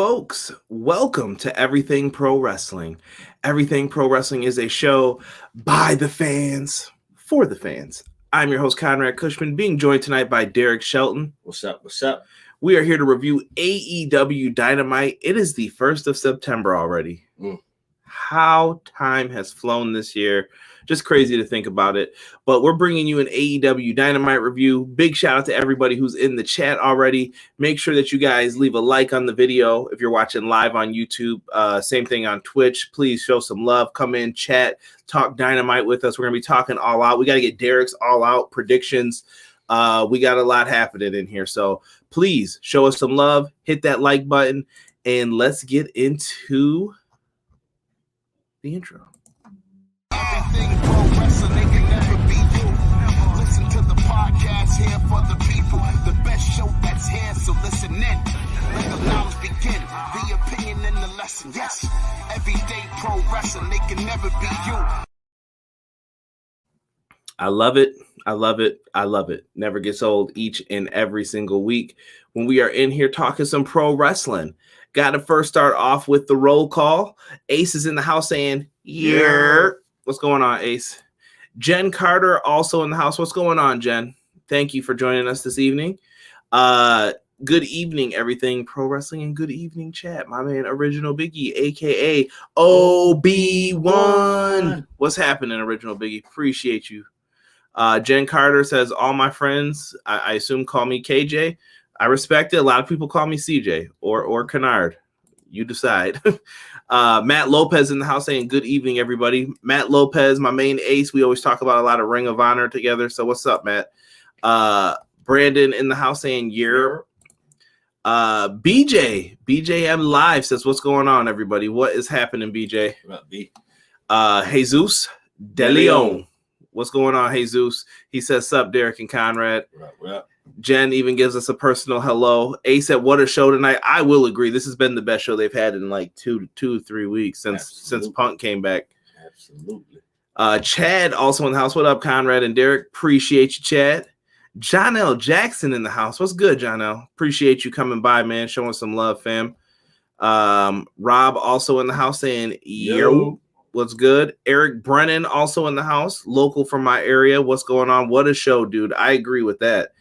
folks, welcome to Everything Pro Wrestling. Everything Pro Wrestling is a show by the fans, for the fans. I'm your host, Conrad Cushman, being joined tonight by Derek Shelton. What's up? What's up? We are here to review AEW Dynamite. It is the 1st of September already. How time has flown this year. Just crazy to think about it. But we're bringing you an AEW Dynamite review. Big shout out to everybody who's in the chat already. Make sure that you guys leave a like on the video if you're watching live on YouTube. Same thing on Twitch. Please show some love. Come in, chat, talk Dynamite with us. We're going to be talking all out. We got to get Derek's all out predictions. We got a lot happening in here. So please show us some love. Hit that like button. And let's get into the intro. Everything pro wrestling, they can never be you. Listen to the podcast here for the people. The best show that's here, so listen in. Let the knowledge begin. The opinion and the lesson. Yes, everyday pro wrestling, they can never be you. I love it. I love it. I love it. Never gets old each and every single week when we are in here talking some pro wrestling. Got to first start off with the roll call. Ace is in the house saying, yeah. What's going on, Ace? Jen Carter also in the house. What's going on, Jen? Thank you for joining us this evening. Good evening, everything pro wrestling, and good evening, chat. My man, Original Biggie, a.k.a. OB1. What's happening, Original Biggie? Appreciate you. Jen Carter says, all my friends, I assume, call me KJ. I respect it. A lot of people call me CJ or Kennard. You decide. Matt Lopez in the house saying, good evening, everybody. Matt Lopez, my main ace. We always talk about a lot of Ring of Honor together. So what's up, Matt? Brandon in the house saying, yeah. BJM Live says, what's going on, everybody? What is happening, BJ? What up, B? Jesus De Leon. What's going on, Jesus? He says, sup, Derek and Conrad. What up? Jen even gives us a personal hello. Ace said, what a show tonight. I will agree. This has been the best show they've had in like 2 to 3 weeks since Punk came back. Absolutely. Chad also in the house. What up, Conrad and Derek? Appreciate you, Chad. John L. Jackson in the house. What's good, John L? Appreciate you coming by, man. Showing some love, fam. Rob also in the house saying, yo. What's good? Eric Brennan also in the house. Local from my area. What's going on? What a show, dude. I agree with that.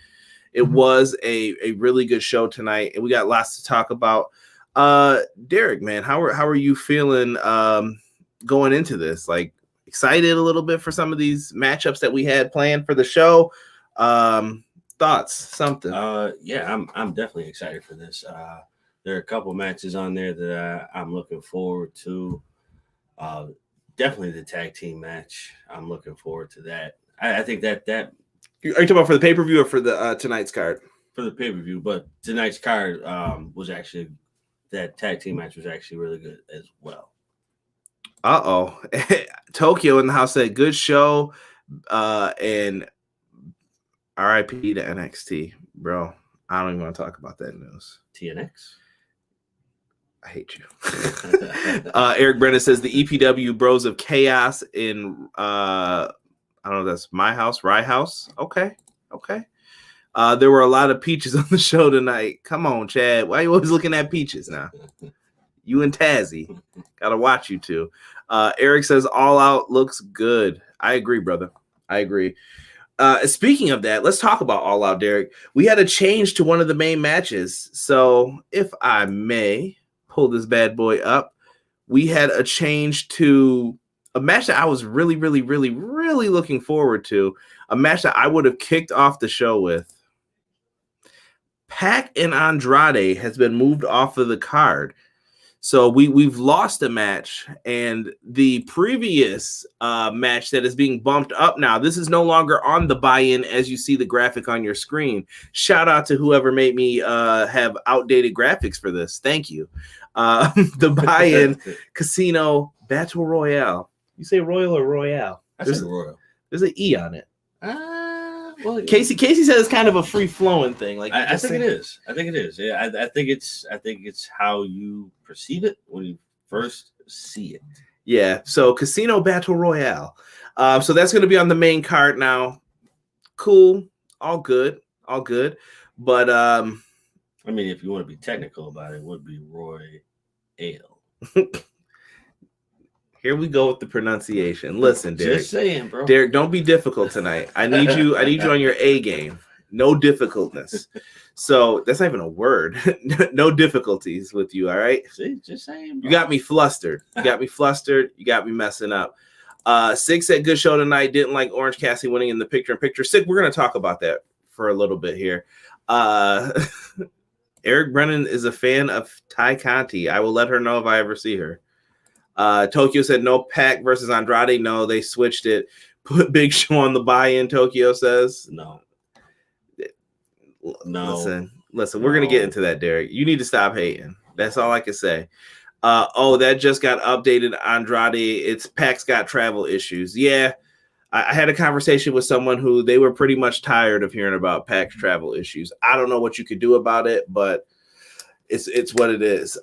It was a really good show tonight, and we got lots to talk about. Derek, man, how are you feeling going into this? Like, excited a little bit for some of these matchups that we had planned for the show? Thoughts? Something? Yeah, I'm definitely excited for this. There are a couple matches on there that I'm looking forward to. Definitely the tag team match. I'm looking forward to that. I think that. Are you talking about for the pay-per-view or for the tonight's card? For the pay-per-view, but tonight's card was actually, that tag team match was actually really good as well. Uh-oh. Tokyo in the house said, good show, and RIP to NXT. Bro, I don't even want to talk about that news. TNX? I hate you. Eric Brennan says, the EPW Bros of Chaos in... I don't know, that's my house, Rye House. Okay. There were a lot of peaches on the show tonight. Come on, Chad. Why are you always looking at peaches now? You and Tazzy. Gotta watch you two. Eric says, all out looks good. I agree, brother. I agree. Speaking of that, let's talk about All Out, Derek. We had a change to one of the main matches. So if I may pull this bad boy up, we had a change to a match that I was really looking forward to. A match that I would have kicked off the show with. Pac and Andrade has been moved off of the card. So we've lost a match, and the previous match that is being bumped up now, this is no longer on the buy-in as you see the graphic on your screen. Shout out to whoever made me have outdated graphics for this. Thank you. The buy-in Casino Battle Royale. You say Royal or Royale? I said Royal. There's an E on it. Well, Casey said it's kind of a free-flowing thing. Like I think it is. I think it is. Yeah, I think it's how you perceive it when you first see it. Yeah. So Casino Battle Royale. So that's going to be on the main card now. Cool. All good. But I mean, if you want to be technical about it, it would be Roy Ale. Here we go with the pronunciation. Listen, Derek. Just saying, bro. Derek, don't be difficult tonight. I need you on your A game. No difficultness. So that's not even a word. No difficulties with you, all right? See, just saying, bro. You got me flustered. You got me messing up. Sig said good show tonight. Didn't like Orange Cassidy winning in the picture-in-picture. Sig, we're going to talk about that for a little bit here. Eric Brennan is a fan of Ty Conti. I will let her know if I ever see her. Tokyo said no Pac versus Andrade. No, they switched it. Put Big Show on the buy-in, Tokyo says. No. Listen, we're going to get into that, Derek. You need to stop hating. That's all I can say. That just got updated, Andrade. It's Pac's got travel issues. Yeah, I had a conversation with someone who they were pretty much tired of hearing about Pac's travel issues. I don't know what you could do about it, but it's what it is.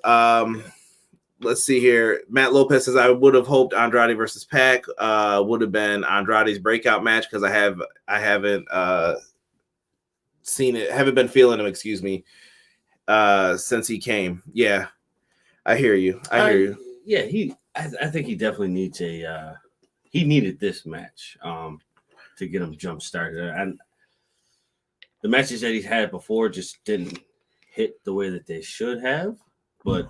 Let's see here. Matt Lopez says, I would have hoped Andrade versus Pac would have been Andrade's breakout match because I haven't seen it, haven't been feeling him, excuse me, since he came. Yeah, I hear you. Yeah, I think he definitely needs he needed this match to get him jump started. And the matches that he's had before just didn't hit the way that they should have, but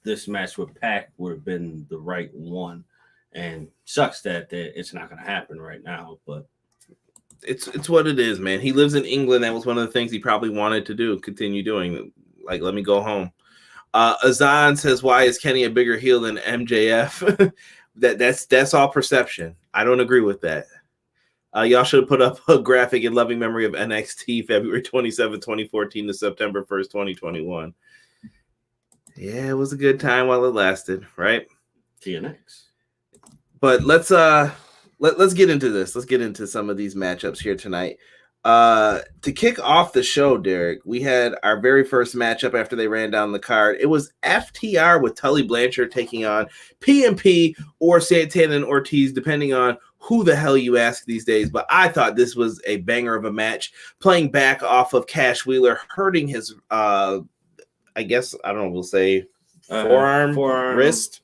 this match with Pac would have been the right one, and sucks that it's not going to happen right now. But it's what it is, man. He lives in England. That was one of the things he probably wanted to do, continue doing. Like, let me go home. Azan says, "Why is Kenny a bigger heel than MJF?" that's all perception. I don't agree with that. Y'all should have put up a graphic in loving memory of NXT February 27, 2014 to September 1st, 2021. Yeah, it was a good time while it lasted, right? TNX. But let's get into this. Let's get into some of these matchups here tonight. To kick off the show, Derek, we had our very first matchup after they ran down the card. It was FTR with Tully Blanchard taking on PMP or Santana and Ortiz, depending on who the hell you ask these days. But I thought this was a banger of a match, playing back off of Cash Wheeler hurting his I guess, I don't know, we'll say forearm, wrist.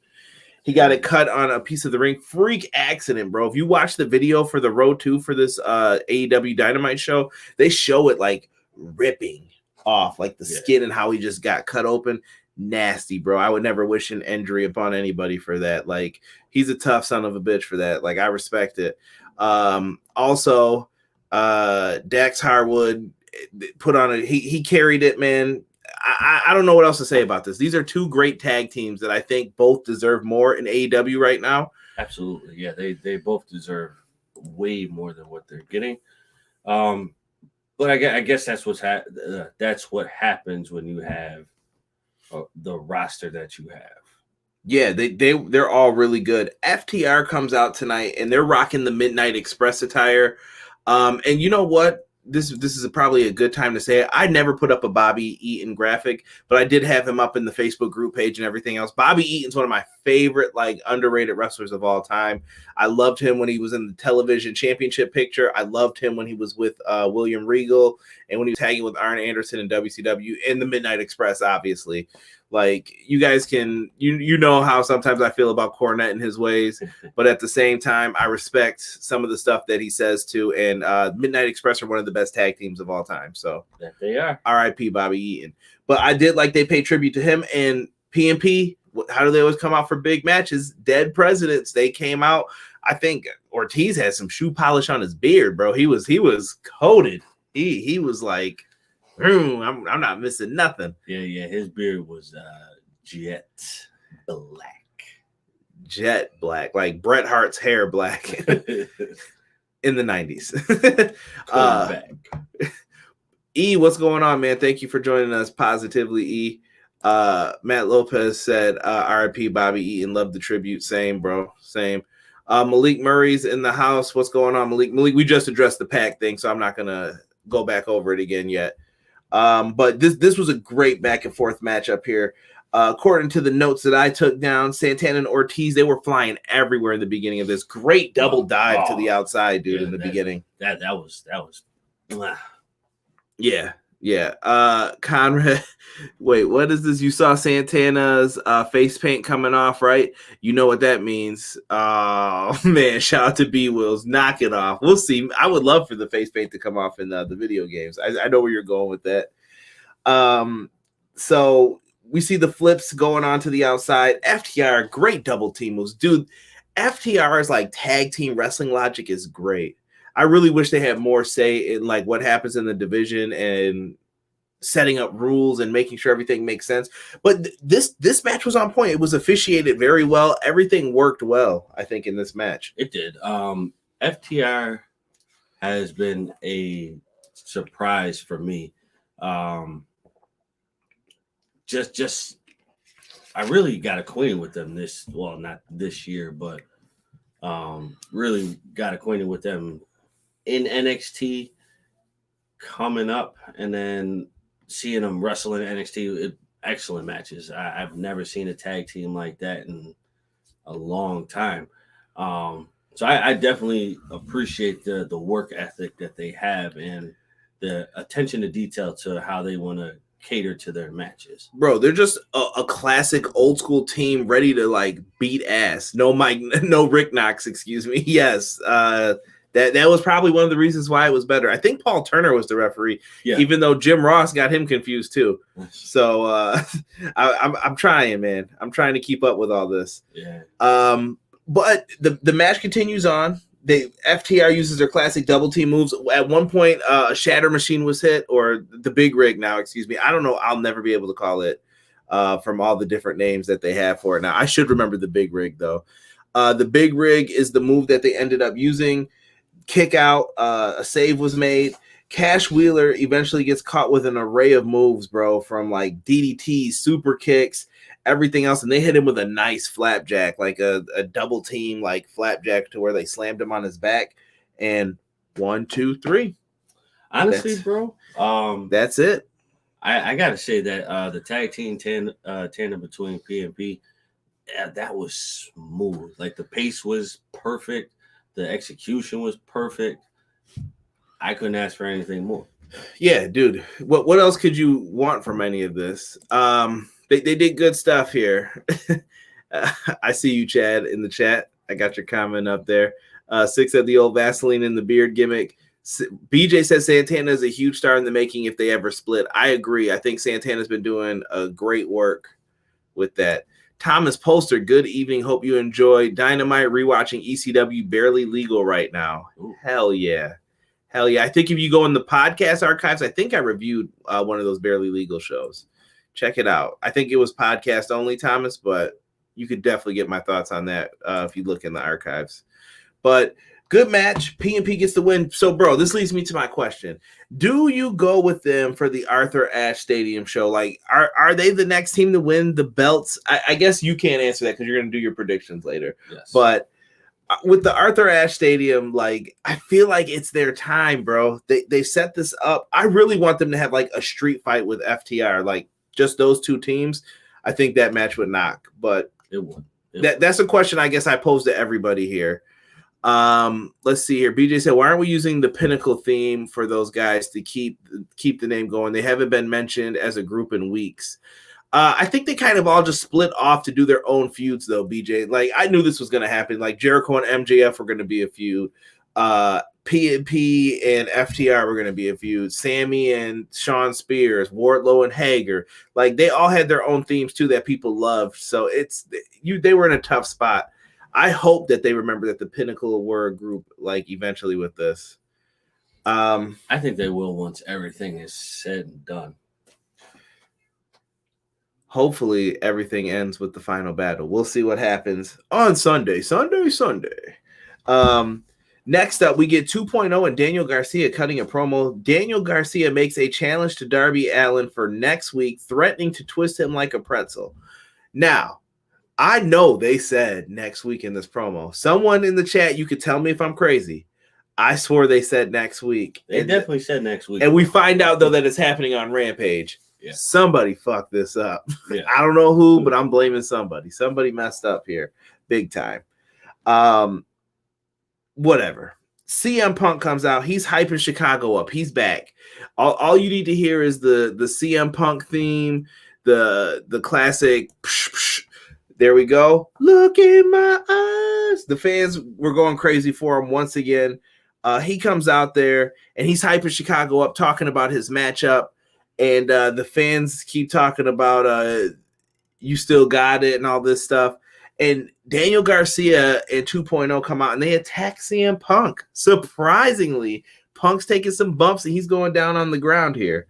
He got it cut on a piece of the ring. Freak accident, bro. If you watch the video for the Road 2 for this AEW Dynamite show, they show it like ripping off, like the skin and how he just got cut open. Nasty, bro. I would never wish an injury upon anybody for that. Like, he's a tough son of a bitch for that. Like, I respect it. Also, Dax Harwood put on he carried it, man. I don't know what else to say about this. These are two great tag teams that I think both deserve more in AEW right now. Absolutely. Yeah, they both deserve way more than what they're getting. But I guess that's what happens when you have the roster that you have. Yeah, they're all really good. FTR comes out tonight and they're rocking the Midnight Express attire. And you know what? This is probably a good time to say it. I never put up a Bobby Eaton graphic, but I did have him up in the Facebook group page and everything else. Bobby Eaton's one of my favorite, like, underrated wrestlers of all time. I loved him when he was in the television championship picture. I loved him when he was with William Regal and when he was tagging with Arn Anderson in WCW and the Midnight Express, obviously. Like, you guys can, you know how sometimes I feel about Cornette and his ways, but at the same time, I respect some of the stuff that he says too. And Midnight Express are one of the best tag teams of all time. So that they are. R.I.P. Bobby Eaton. But I did like they pay tribute to him and PMP. How do they always come out for big matches? Dead Presidents. They came out. I think Ortiz had some shoe polish on his beard, bro. He was coated. He was like, I'm not missing nothing. Yeah. His beard was jet black, like Bret Hart's hair black in the 90s. E, what's going on, man? Thank you for joining us. Positively, E. Matt Lopez said, RIP Bobby Eaton, love the tribute. Same, bro. Same. Malik Murray's in the house. What's going on, Malik? We just addressed the Pac thing, so I'm not gonna go back over it again yet. But this was a great back and forth matchup here. According to the notes that I took down, Santana and Ortiz, they were flying everywhere in the beginning of this. Great double dive to the outside, dude, in the beginning. That was Yeah. Yeah. Conrad, wait, what is this? You saw Santana's face paint coming off, right? You know what that means. Oh, man. Shout out to B Wills. Knock it off. We'll see. I would love for the face paint to come off in the video games. I know where you're going with that. So we see the flips going on to the outside. FTR, great double team moves. Dude, FTR's like tag team wrestling logic is great. I really wish they had more say in like what happens in the division and setting up rules and making sure everything makes sense. But this match was on point. It was officiated very well. Everything worked well, I think, in this match. It did. FTR has been a surprise for me. Just I really got acquainted with them not this year, but really got acquainted with them in NXT coming up, and then seeing them wrestle in NXT. Excellent matches. I've never seen a tag team like that in a long time. So I definitely appreciate the work ethic that they have and the attention to detail to how they want to cater to their matches. Bro, they're just a classic old school team ready to like beat ass. No Rick Knox, excuse me. Yes. That was probably one of the reasons why it was better. I think Paul Turner was the referee, even though Jim Ross got him confused too. So I'm trying, man. I'm trying to keep up with all this. Yeah. But the match continues on. FTR uses their classic double team moves. At one point, a shatter machine was hit, or the big rig now, excuse me. I don't know. I'll never be able to call it from all the different names that they have for it now. I should remember the big rig, though. The big rig is the move that they ended up using. Kick out, a save was made. Cash Wheeler eventually gets caught with an array of moves, bro, from like DDTs, super kicks, everything else. And they hit him with a nice flapjack, like a double team, like flapjack to where they slammed him on his back. And 1, 2, 3. Honestly, bro, that's it. I got to say that the tag team tandem between PNP, that was smooth. Like the pace was perfect. The execution was perfect. I couldn't ask for anything more. Yeah, dude. What else could you want from any of this? They did good stuff here. I see you, Chad, in the chat. I got your comment up there. 6 of the old Vaseline in the beard gimmick. BJ says Santana is a huge star in the making if they ever split. I agree. I think Santana's been doing a great work with that. Thomas Poster, good evening. Hope you enjoy Dynamite. Rewatching ECW, barely legal right now. Ooh. Hell yeah. I think if you go in the podcast archives, I think I reviewed one of those barely legal shows. Check it out. I think it was podcast only, Thomas, but you could definitely get my thoughts on that if you look in the archives. But good match. PNP gets the win. So, bro, this leads me to my question. Do you go with them for the Arthur Ashe Stadium show? Like, are they the next team to win the belts? I guess you can't answer that because you're going to do your predictions later. Yes. But with the Arthur Ashe Stadium, like, I feel like it's their time, bro. They set this up. I really want them to have, like, a street fight with FTR. Like, just those two teams. I think that match would knock. But it would. That's a question I guess I pose to everybody here. Let's see here. BJ said, why aren't we using the Pinnacle theme for those guys to keep the name going? They haven't been mentioned as a group in weeks. I think they kind of all just split off to do their own feuds, though, BJ. Like, I knew this was going to happen. Like, Jericho and MJF were going to be a feud. PNP and FTR were going to be a feud. Sammy and Sean Spears, Wardlow and Hager. Like, they all had their own themes, too, that people loved. So they were in a tough spot. I hope that they remember that the Pinnacle were a group, like, eventually with this. I think they will once everything is said and done. Hopefully everything ends with the final battle. We'll see what happens on Sunday. Next up, we get 2.0 and Daniel Garcia cutting a promo. Daniel Garcia makes a challenge to Darby Allin for next week, threatening to twist him like a pretzel. Now, I know they said next week in this promo. Someone in the chat, you could tell me if I'm crazy. I swore they said next week. They definitely said next week. And we find out, though, that it's happening on Rampage. Yeah. Somebody fucked this up. Yeah. I don't know who, but I'm blaming somebody. Somebody messed up here big time. Whatever. CM Punk comes out. He's hyping Chicago up. He's back. All you need to hear is the CM Punk theme, the classic. Psh, psh. There we go. Look in my eyes. The fans were going crazy for him once again. He comes out there and he's hyping Chicago up, talking about his matchup. And the fans keep talking about you still got it and all this stuff. And Daniel Garcia and 2.0 come out and they attack CM Punk. Surprisingly, Punk's taking some bumps and he's going down on the ground here.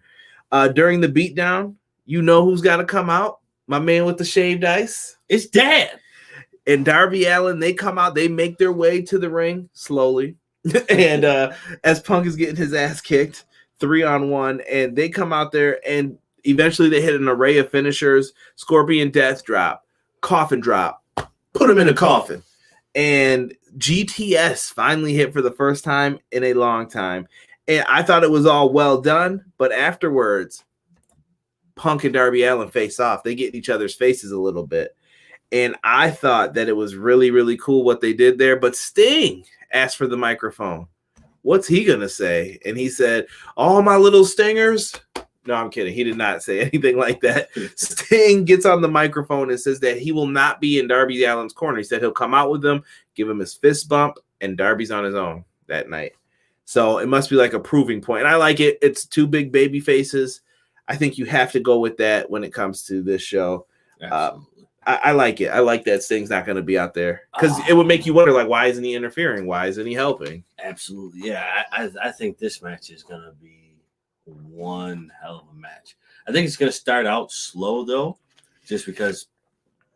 During the beatdown, you know who's got to come out? My man with the shaved ice. It's Dad. And Darby Allin, they come out. They make their way to the ring slowly. And as Punk is getting his ass kicked, 3-on-1, and they come out there and eventually they hit an array of finishers. Scorpion Death Drop, Coffin Drop, put him in a coffin. And GTS finally hit for the first time in a long time. And I thought it was all well done, but afterwards, Punk and Darby Allin face off. They get in each other's faces a little bit. And I thought that it was really, really cool what they did there. But Sting asked for the microphone. What's he going to say? And he said, all my little stingers. No, I'm kidding. He did not say anything like that. Sting gets on the microphone and says that he will not be in Darby Allin's corner. He said he'll come out with him, give him his fist bump, and Darby's on his own that night. So it must be like a proving point. And I like it. It's two big baby faces. I think you have to go with that when it comes to this show. I like it. I like that Sting's not going to be out there because it would make you wonder, like, why isn't he interfering? Why isn't he helping? Absolutely. Yeah, I think this match is going to be one hell of a match. I think it's going to start out slow, though, just because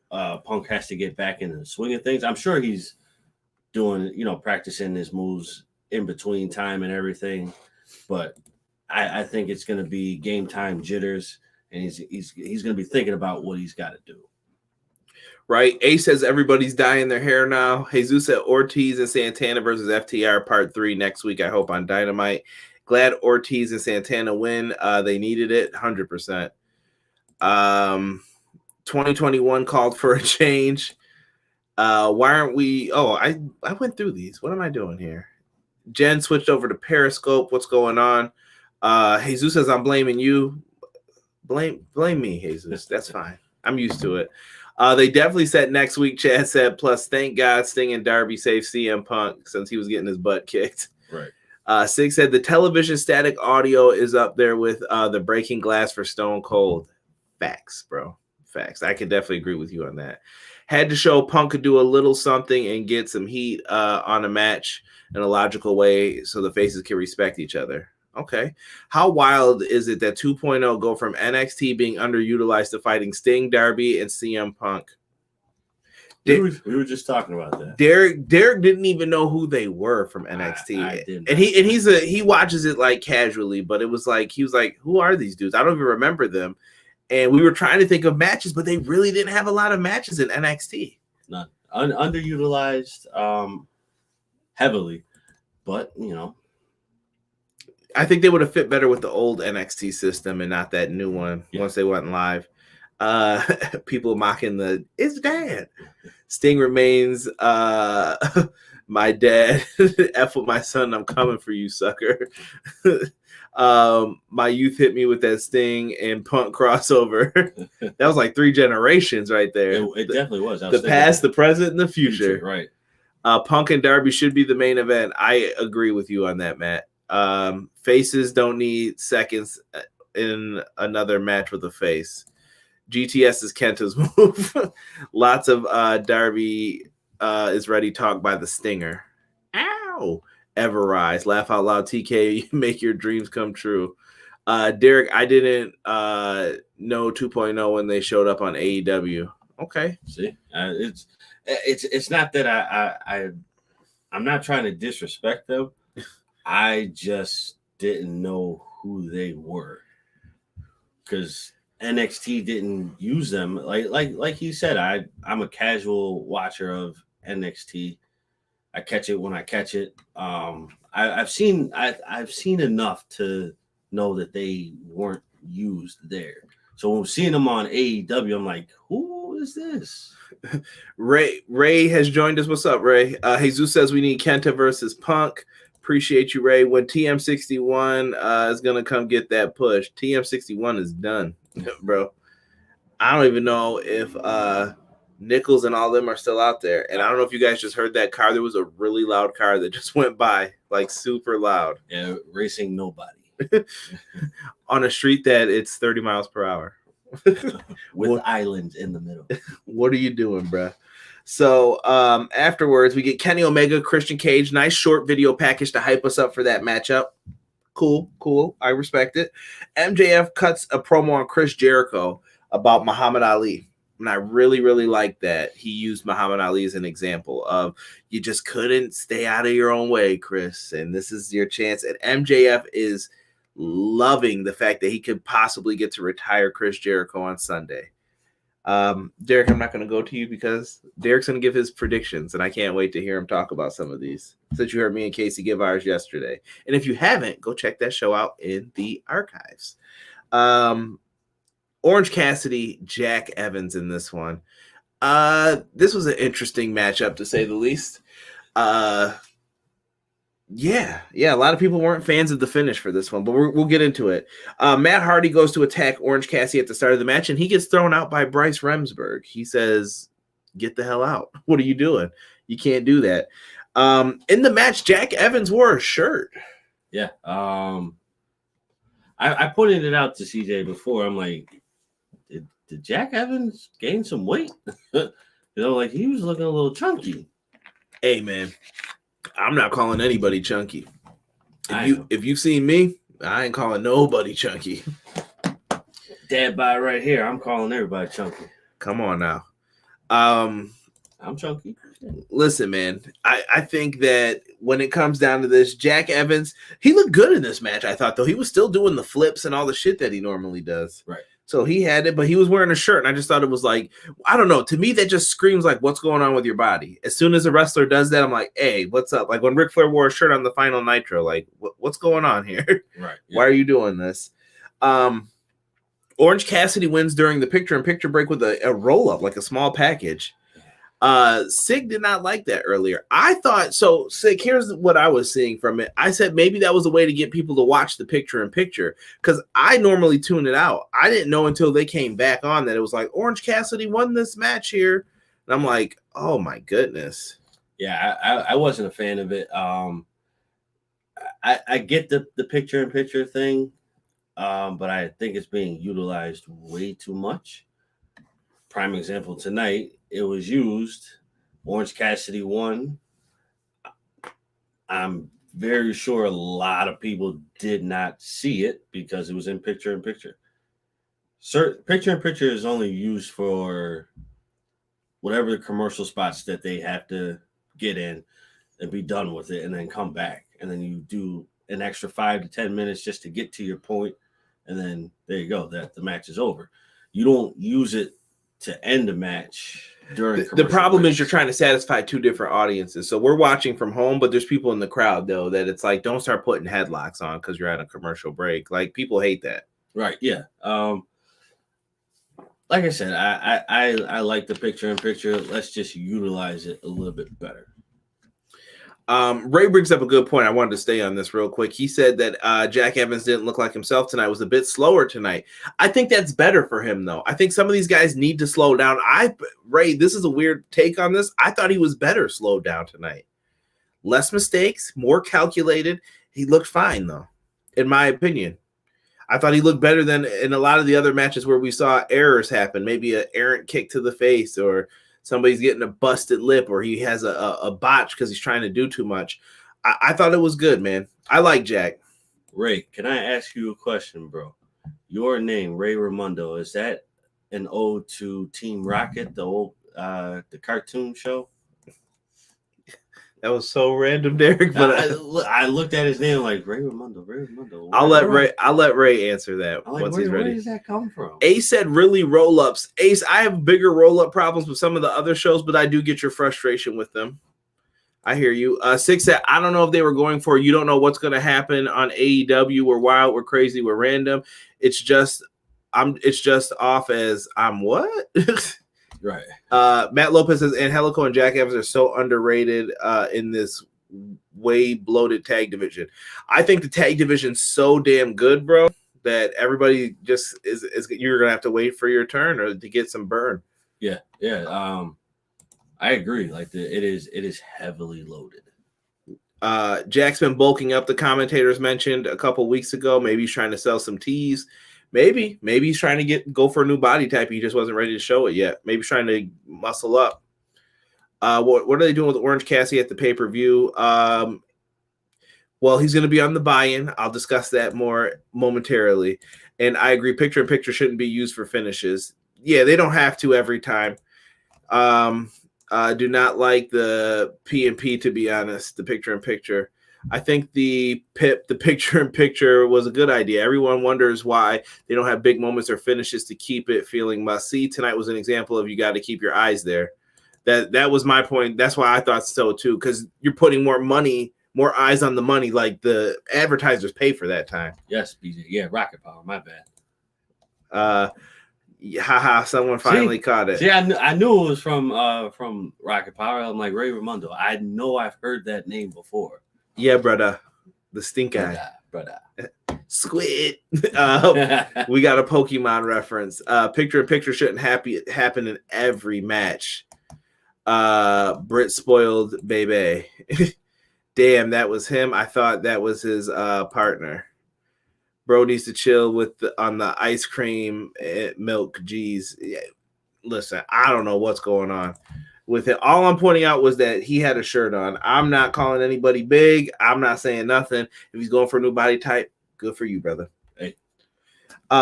Punk has to get back in the swing of things. I'm sure he's doing, practicing his moves in between time and everything, but I think it's going to be game time jitters, and he's going to be thinking about what he's got to do. Right. Ace says everybody's dyeing their hair now. Jesus said Ortiz and Santana versus FTR part 3 next week. I hope on Dynamite. Glad Ortiz and Santana win. They needed it 100%. 2021 called for a change. Why aren't we? Oh, I went through these. What am I doing here? Jen switched over to Periscope. What's going on? Jesus says I'm blaming you. Blame me, Jesus. That's fine. I'm used to it. They definitely said next week, Chad said, plus thank God Sting and Darby saved CM Punk since he was getting his butt kicked. Right. Sig said the television static audio is up there with the breaking glass for Stone Cold. Facts, bro. Facts. I could definitely agree with you on that. Had to show Punk could do a little something and get some heat on a match in a logical way so the faces can respect each other. Okay. How wild is it that 2.0 go from NXT being underutilized to fighting Sting, Darby, and CM Punk? We were just talking about that. Derek didn't even know who they were from NXT. I didn't. And he watches it like casually, but it was like he was like, who are these dudes? I don't even remember them. And we were trying to think of matches, but they really didn't have a lot of matches in NXT. None. Underutilized heavily, but I think they would have fit better with the old NXT system and not that new one once they went live. People mocking it's Dad. Sting remains my dad. F with my son, I'm coming for you, sucker. My youth hit me with that Sting and Punk crossover. That was like 3 generations right there. It definitely was. The past, the present, and the future. Right. Punk and Darby should be the main event. I agree with you on that, Matt. Faces don't need seconds in another match with a face. GTS is Kenta's move. Lots of Darby is ready talk by the Stinger. Ow! Ever rise. Laugh out loud. TK, make your dreams come true. Derek, I didn't know 2.0 when they showed up on AEW. Okay. See, it's not that I'm not trying to disrespect them. I just didn't know who they were because NXT didn't use them. Like you said, I'm a casual watcher of NXT. I catch it when I catch it. I've seen enough to know that they weren't used there. So when seeing them on AEW, I'm like, who is this? Ray has joined us. What's up, Ray? Jesus says we need Kenta versus Punk. Appreciate you, Ray. When TM61 is gonna come get that push, TM61 is done, bro. I don't even know if Nichols and all them are still out there. And I don't know if you guys just heard that car. There was a really loud car that just went by, like super loud. Yeah, racing nobody. On a street that it's 30 miles per hour. With islands in the middle. What are you doing, bruh? So afterwards, we get Kenny Omega, Christian Cage. Nice short video package to hype us up for that matchup. Cool. I respect it. MJF cuts a promo on Chris Jericho about Muhammad Ali. And I really, really like that he used Muhammad Ali as an example of you just couldn't stay out of your own way, Chris. And this is your chance. And MJF is loving the fact that he could possibly get to retire Chris Jericho on Sunday. Derek, I'm not going to go to you because Derek's going to give his predictions, and I can't wait to hear him talk about some of these, since you heard me and Casey give ours yesterday. And if you haven't, go check that show out in the archives. Orange Cassidy, Jack Evans in this one. This was an interesting matchup, to say the least. Yeah, a lot of people weren't fans of the finish for this one, but we'll get into it. Matt Hardy goes to attack Orange Cassidy at the start of the match, and he gets thrown out by Bryce Remsburg. He says, "Get the hell out. What are you doing? You can't do that." In the match, Jack Evans wore a shirt. Yeah. I pointed it out to CJ before. I'm like, did Jack Evans gain some weight? Like he was looking a little chunky. Hey, man. I'm not calling anybody chunky. If you've seen me, I ain't calling nobody chunky. Dead by right here. I'm calling everybody chunky. Come on now. I'm chunky. Listen, man. I think that when it comes down to this, Jack Evans, he looked good in this match, I thought, though. He was still doing the flips and all the shit that he normally does. Right. So he had it, but he was wearing a shirt, and I just thought it was like, I don't know. To me, that just screams like, what's going on with your body? As soon as a wrestler does that, I'm like, hey, what's up? Like when Ric Flair wore a shirt on the Final Nitro, like, what's going on here? Right. Yeah. Why are you doing this? Orange Cassidy wins during the picture-in-picture break with a roll-up, like a small package. Sig did not like that earlier. I thought so. Sig, here's what I was seeing from it. I said maybe that was a way to get people to watch the picture-in-picture, because I normally tune it out. I didn't know until they came back on that it was like Orange Cassidy won this match here, and I'm like, oh my goodness. Yeah, I wasn't a fan of it. I get the picture-in-picture thing, but I think it's being utilized way too much. Prime example tonight. It was used. Orange Cassidy won. I'm very sure a lot of people did not see it because it was in picture-in-picture. Picture-in-picture is only used for whatever the commercial spots that they have to get in and be done with it and then come back. And then you do an extra 5 to 10 minutes just to get to your point. And then there you go. That the match is over. You don't use it to end a match during the problem breaks. Is you're trying to satisfy two different audiences. So we're watching from home, but there's people in the crowd though that it's like, don't start putting headlocks on because you're at a commercial break. Like people hate that. Right. Yeah. Like I said, I like the picture-in-picture. Let's just utilize it a little bit better. Ray brings up a good point. I wanted to stay on this real quick. He said that Jack Evans didn't look like himself tonight, was a bit slower tonight. I think that's better for him, though. I think some of these guys need to slow down. Ray, this is a weird take on this. I thought he was better slowed down tonight. Less mistakes, more calculated. He looked fine, though, in my opinion. I thought he looked better than in a lot of the other matches where we saw errors happen, maybe an errant kick to the face or somebody's getting a busted lip or he has a botch because he's trying to do too much. I thought it was good, man. I like Jack. Ray, can I ask you a question, bro? Your name, Ray Raimondo, is that an ode to Team Rocket, the old the cartoon show? That was so random, Derek. But I looked at his name like Ray Raimondo. I'll let Ray answer that once he's ready. Where does that come from? Ace said really roll-ups. Ace, I have bigger roll-up problems with some of the other shows, but I do get your frustration with them. I hear you. Six said, I don't know if they were going for you don't know what's going to happen on AEW. We're wild, we're crazy, we're random. It's just off as I'm what? Right. Matt Lopez says Angelico and Jack Evans are so underrated in this way bloated tag division. I think the tag division's so damn good, bro, that everybody just is you're gonna have to wait for your turn or to get some burn. Yeah. I agree. Like it is heavily loaded. Jack's been bulking up. The commentators mentioned a couple weeks ago. Maybe he's trying to sell some teas. Maybe he's trying to go for a new body type. He just wasn't ready to show it yet. Maybe he's trying to muscle up. What are they doing with Orange Cassidy at the pay-per-view? Well, he's going to be on the buy-in. I'll discuss that more momentarily. And I agree, picture-in-picture shouldn't be used for finishes. Yeah, they don't have to every time. Do not like the P&P, to be honest, the picture-in-picture. I think the picture-in-picture was a good idea. Everyone wonders why they don't have big moments or finishes to keep it feeling must-see. Tonight was an example of you got to keep your eyes there. That was my point. That's why I thought so, too, because you're putting more money, more eyes on the money, like the advertisers pay for that time. Yes, BJ. Yeah, Rocket Power. My bad. Haha, someone finally caught it. See, I knew it was from Rocket Power. I'm like, Ray Raimondo. I know I've heard that name before. Yeah, brother. The stink eye. Brother. Squid. We got a Pokemon reference. Picture-in-picture shouldn't happen in every match. Brit spoiled baby. Damn, that was him. I thought that was his partner. Bro needs to chill on the ice cream milk. Jeez. Yeah. Listen, I don't know what's going on with it. All I'm pointing out was that he had a shirt on. I'm not calling anybody big. I'm not saying nothing. If he's going for a new body type, good for you, brother. Hey.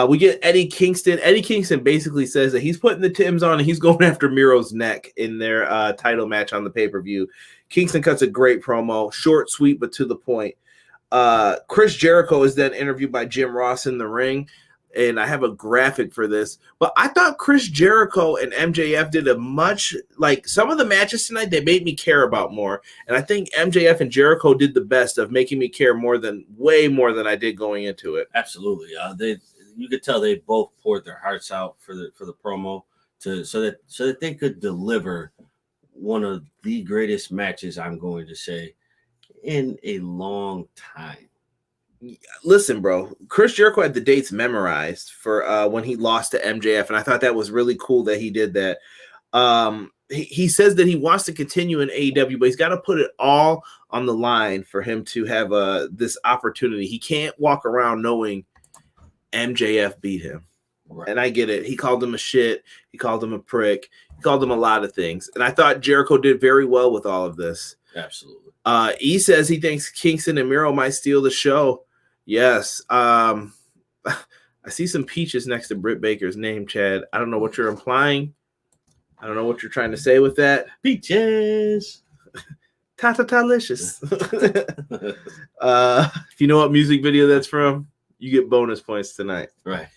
We get Eddie Kingston. Eddie Kingston basically says that he's putting the Timbs on and he's going after Miro's neck in their title match on the pay-per-view. Kingston cuts a great promo, short, sweet, but to the point. Chris Jericho is then interviewed by Jim Ross in the ring, and I have a graphic for this. But I thought Chris Jericho and MJF did a much, like some of the matches tonight, they made me care about more. And I think MJF and Jericho did the best of making me care way more than I did going into it. Absolutely. You could tell they both poured their hearts out for the promo so that they could deliver one of the greatest matches, I'm going to say, in a long time. Listen, bro, Chris Jericho had the dates memorized for when he lost to MJF, and I thought that was really cool that he did that. He says that he wants to continue in AEW, but he's got to put it all on the line for him to have this opportunity. He can't walk around knowing MJF beat him. Right. And I get it. He called him a shit. He called him a prick. He called him a lot of things. And I thought Jericho did very well with all of this. Absolutely. E says he thinks Kingston and Miro might steal the show. Yes. I see some peaches next to Britt Baker's name, Chad. I don't know what you're implying. I don't know what you're trying to say with that. Peaches. Ta-ta-ta-licious. If you know what music video that's from, you get bonus points tonight. Right.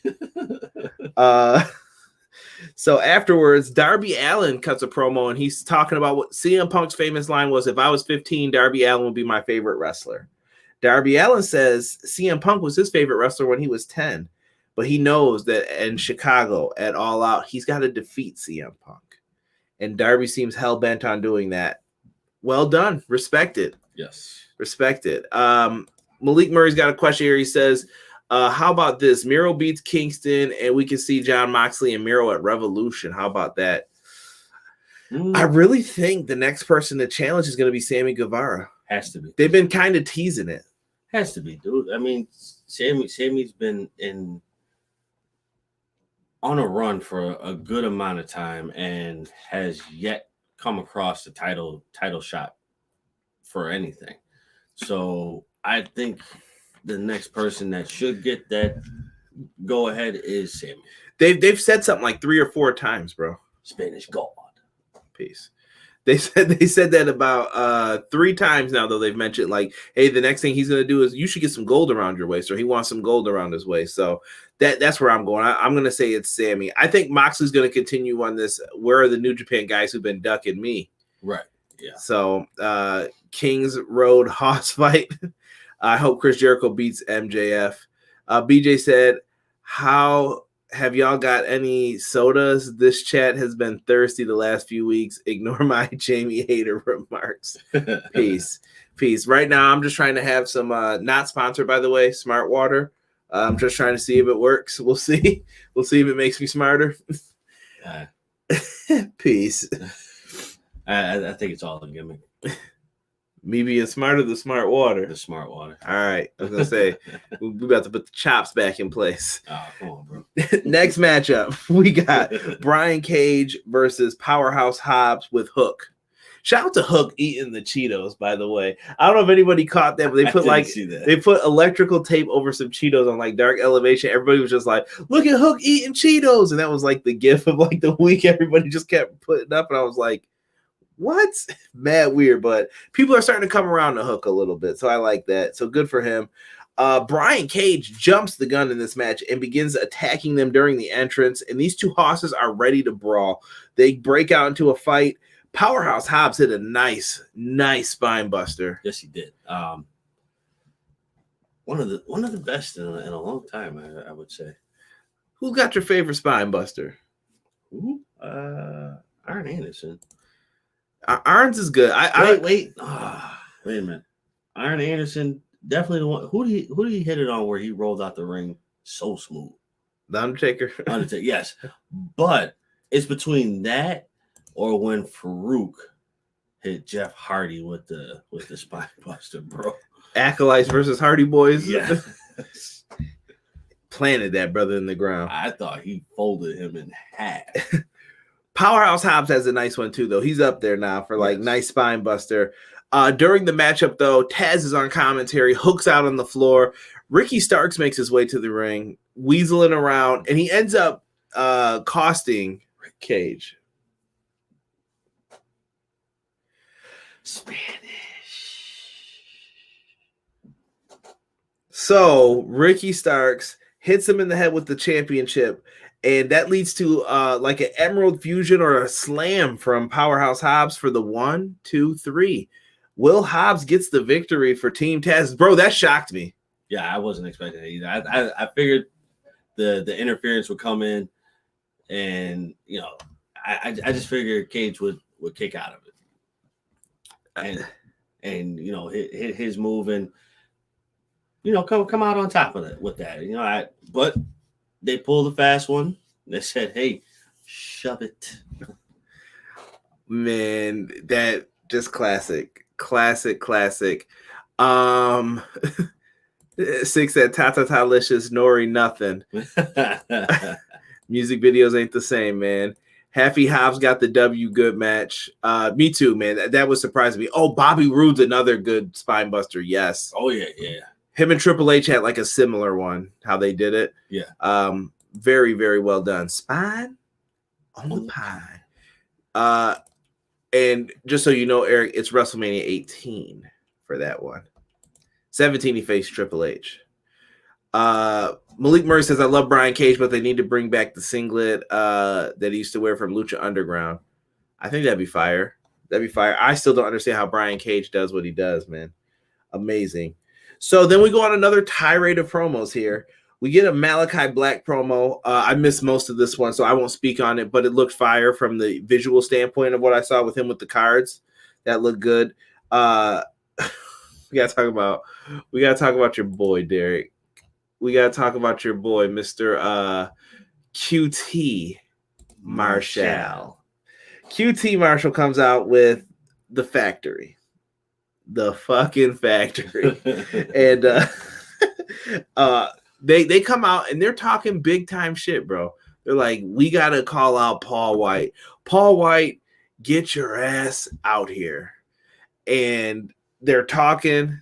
So afterwards, Darby Allin cuts a promo, and he's talking about what CM Punk's famous line was, if I was 15, Darby Allin would be my favorite wrestler. Darby Allin says CM Punk was his favorite wrestler when he was 10, but he knows that in Chicago at All Out, he's got to defeat CM Punk. And Darby seems hell-bent on doing that. Well done. Respect it. Yes. Respect it. Malik Murray's got a question here. He says, how about this? Miro beats Kingston, and we can see Jon Moxley and Miro at Revolution. How about that? I really think the next person to challenge is going to be Sammy Guevara. Has to be. They've been kind of teasing it. Has to be, dude. I mean, Sammy's been on a run for a good amount of time and has yet come across the title shot for anything. So I think the next person that should get that go ahead is Sammy. They've said something like 3 or 4 times, bro. Spanish God. Peace. They said that about 3 times now, though. They've mentioned like, hey, the next thing he's gonna do is you should get some gold around your waist, or he wants some gold around his waist. So that's where I'm going. I'm gonna say it's Sammy. I think Moxley's gonna continue on this. Where are the New Japan guys who've been ducking me? Right. Yeah. So Kings Road Hoss fight. I hope Chris Jericho beats MJF. BJ said, how have y'all got any sodas? This chat has been thirsty the last few weeks. Ignore my Jamie hater remarks. Peace. Right now, I'm just trying to have some, not sponsored, by the way, smart water. I'm just trying to see if it works. We'll see. We'll see if it makes me smarter. Peace. I think it's all a gimmick. Me being smarter, the smart water. The smart water. All right. I was going to say, we about to put the chops back in place. Oh, come on, bro. Next matchup, we got Brian Cage versus Powerhouse Hobbs with Hook. Shout out to Hook eating the Cheetos, by the way. I don't know if anybody caught that, but they put they put electrical tape over some Cheetos on like Dark Elevation. Everybody was just like, look at Hook eating Cheetos. And that was like the gif of like the week. Everybody just kept putting up. And I was like, what? Mad weird, but people are starting to come around to Hook a little bit, so I like that. So good for him. Brian Cage jumps the gun in this match and begins attacking them during the entrance, and these two hosses are ready to brawl. They break out into a fight. Powerhouse Hobbs hit a nice spine buster. Yes, he did. One of the best in a long time, I would say. Who got your favorite spine buster? Ooh, Arn Anderson. Arn's is good. Wait a minute. Arn Anderson, definitely the one. Who did he hit it on where he rolled out the ring so smooth? The Undertaker. Yes. But it's between that or when Farouk hit Jeff Hardy with the spine buster, bro. Acolytes versus Hardy Boys. Yeah. Planted that brother in the ground. I thought he folded him in half. Powerhouse Hobbs has a nice one too, though. He's up there now for like nice spine buster. During the matchup, though, Taz is on commentary, Hook's out on the floor. Ricky Starks makes his way to the ring, weaseling around, and he ends up costing Cage. Spanish. So Ricky Starks hits him in the head with the championship. And that leads to like an Emerald Fusion or a slam from Powerhouse Hobbs for the 1, 2, 3. Will Hobbs gets the victory for Team Taz. Bro, that shocked me. Yeah, I wasn't expecting it either. I figured the interference would come in, and I just figured Cage would kick out of it, and hit his move and come out on top of it with that. But they pulled the fast one. They said, "Hey, shove it." Man, that just classic. 6 said Tata-ta-licious, Nori nothing. Music videos ain't the same, man. Happy Hobbs got the W. Good match. Me too, man. That was surprising me. Oh, Bobby Roode's another good spine buster. Yes. Oh yeah. Him and Triple H had like a similar one. How they did it. Yeah. Very, very well done. Spine on the pie. And just so you know, Eric, it's WrestleMania 18 for that one. 17, he faced Triple H. Malik Murray says, I love Brian Cage, but they need to bring back the singlet that he used to wear from Lucha Underground. I think that'd be fire. I still don't understand how Brian Cage does what he does, man. Amazing. So then we go on another tirade of promos here. We get a Malachi Black promo. I missed most of this one, so I won't speak on it, but it looked fire from the visual standpoint of what I saw with him with the cards. That looked good. We gotta talk about your boy, Derek. We gotta talk about your boy, Mr. QT Marshall. QT Marshall comes out with the factory. The fucking factory. And they come out and they're talking big time shit, bro. They're like, we gotta call out Paul White. Paul White, get your ass out here. And they're talking.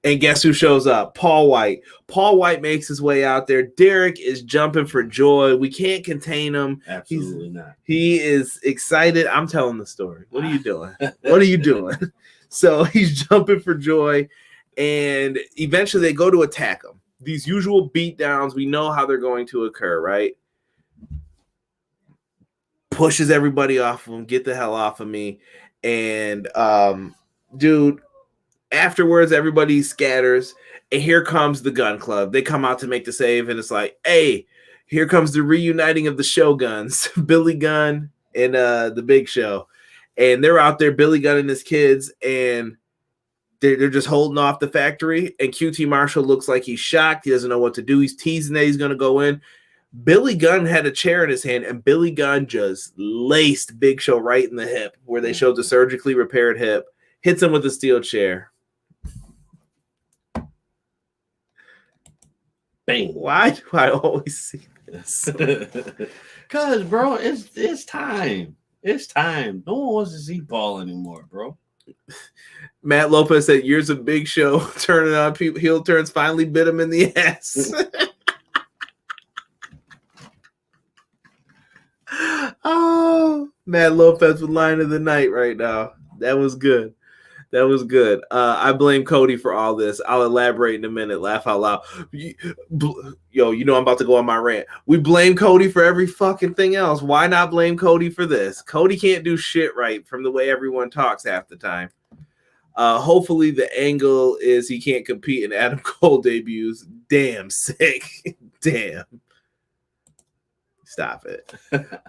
And guess who shows up? Paul White. Paul White makes his way out there. Derek is jumping for joy. We can't contain him. Absolutely not. He is excited. I'm telling the story. What are you doing? So he's jumping for joy. And eventually they go to attack him. These usual beatdowns, we know how they're going to occur, right? Pushes everybody off of him. Get the hell off of me. And, dude, Afterwards, everybody scatters, and here comes the Gun Club. They come out to make the save, and it's like, hey, here comes the reuniting of the Shoguns, Billy Gunn and the Big Show. And they're out there, Billy Gunn and his kids, and they're just holding off the factory. And QT Marshall looks like he's shocked. He doesn't know what to do. He's teasing that he's going to go in. Billy Gunn had a chair in his hand, and Billy Gunn just laced Big Show right in the hip, where they showed the surgically repaired hip. Hits him with a steel chair. Bang. Why do I always see this? Cause, bro, it's time. It's time. No one wants to see Paul anymore, bro. Matt Lopez said years of Big Show turning on people, heel turns finally bit him in the ass. Oh, Matt Lopez with line of the night right now. That was good. That was good. I blame Cody for all this. I'll elaborate in a minute. Laugh out loud. Yo, you know I'm about to go on my rant. We blame Cody for every fucking thing else. Why not blame Cody for this? Cody can't do shit right from the way everyone talks half the time. Hopefully the angle is he can't compete in Adam Cole debuts. Damn sick. Damn. Stop it.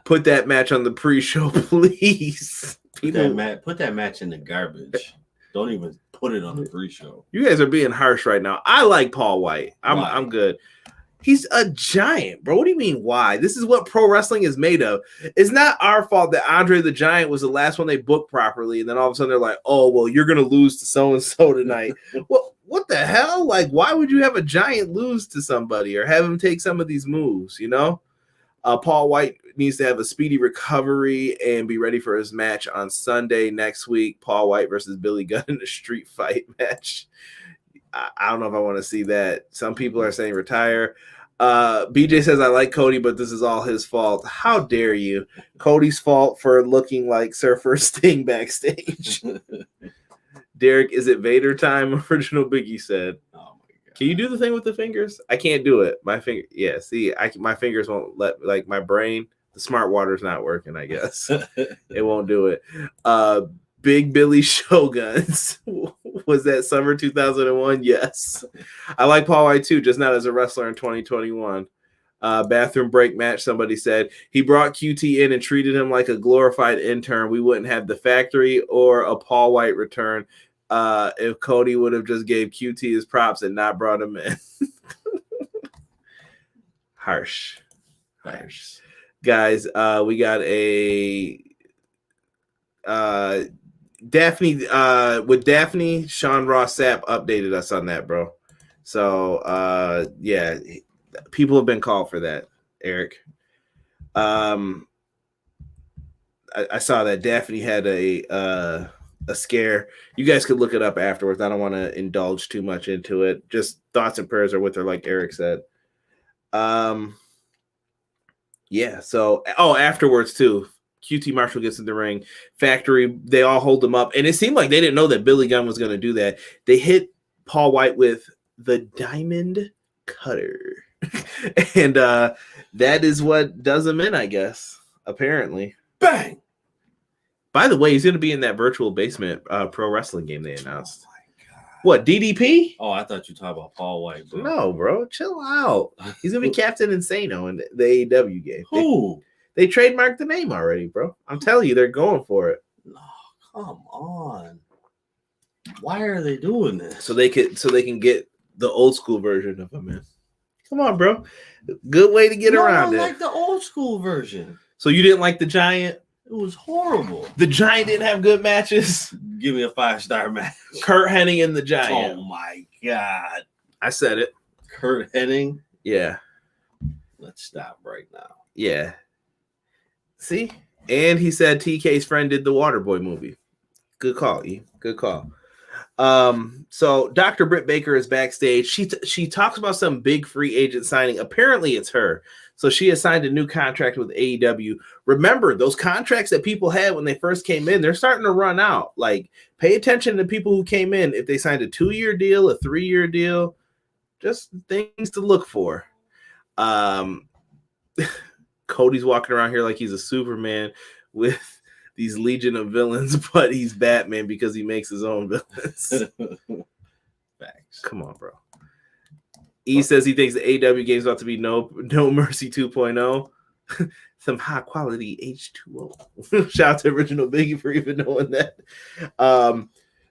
Put that match on the pre-show, please. Put that match in the garbage. Don't even put it on the pre-show. You guys are being harsh right now. I like Paul White. I'm good. He's a giant, bro. What do you mean why? This is what pro wrestling is made of. It's not our fault that Andre the Giant was the last one they booked properly, and then all of a sudden they're like, oh, well, you're going to lose to so-and-so tonight. Well, what the hell? Like, why would you have a giant lose to somebody or have him take some of these moves, you know? Paul White needs to have a speedy recovery and be ready for his match on Sunday next week. Paul White versus Billy Gunn in a street fight match. I don't know if I want to see that. Some people are saying retire. BJ says, I like Cody, but this is all his fault. How dare you? Cody's fault for looking like Surfer Sting backstage. Derek, is it Vader time? Original Biggie said. Can you do the thing with the fingers? I can't do it. My finger, yeah. See, my fingers won't let. Like my brain, the smart water's not working. I guess it won't do it. Big Billy Shoguns was that summer 2001? Yes, I like Paul White too, just not as a wrestler in 2021. Bathroom break match. Somebody said he brought QT in and treated him like a glorified intern. We wouldn't have the factory or a Paul White return. If Cody would have just gave QT his props and not brought him in. Harsh. Guys, we got a Daphne with Daphne. Sean Ross Sapp updated us on that, bro. So yeah, people have been called for that, Eric. I saw that Daphne had a scare. You guys could look it up afterwards. I don't want to indulge too much into it. Just thoughts and prayers are with her, like Eric said. Yeah. So, afterwards too, QT Marshall gets in the ring. Factory, they all hold him up, and it seemed like they didn't know that Billy Gunn was going to do that. They hit Paul White with the Diamond Cutter, and that is what does him in, I guess. Apparently, bang. By the way, he's going to be in that virtual basement pro wrestling game they announced. Oh my God. What, DDP? Oh, I thought you were talking about Paul White, bro. No, bro. Chill out. He's going to be Captain Insano in the AEW game. Who? They trademarked the name already, bro. I'm telling you, they're going for it. No, come on. Why are they doing this? So they can get the old school version of him in. Come on, bro. Good way to get around it. I like the old school version. So you didn't like the Giant? It was horrible. The Giant didn't have good matches. Give me a 5-star match. Kurt Hennig and the Giant. Oh my God. I said it. Kurt Hennig? Yeah. Let's stop right now. Yeah. See? And he said TK's friend did the Waterboy movie. Good call, E. Good call. So Dr. Britt Baker is backstage. She talks about some big free agent signing. Apparently it's her. So she has signed a new contract with AEW. Remember, those contracts that people had when they first came in, they're starting to run out. Like, pay attention to people who came in. If they signed a 2-year deal, a 3-year deal, just things to look for. Cody's walking around here like he's a Superman with these legion of villains, but he's Batman because he makes his own villains. Facts. Come on, bro. E says he thinks the AEW game's about to be No Mercy 2.0. Some high quality H2O. Shout out to Original Biggie for even knowing that.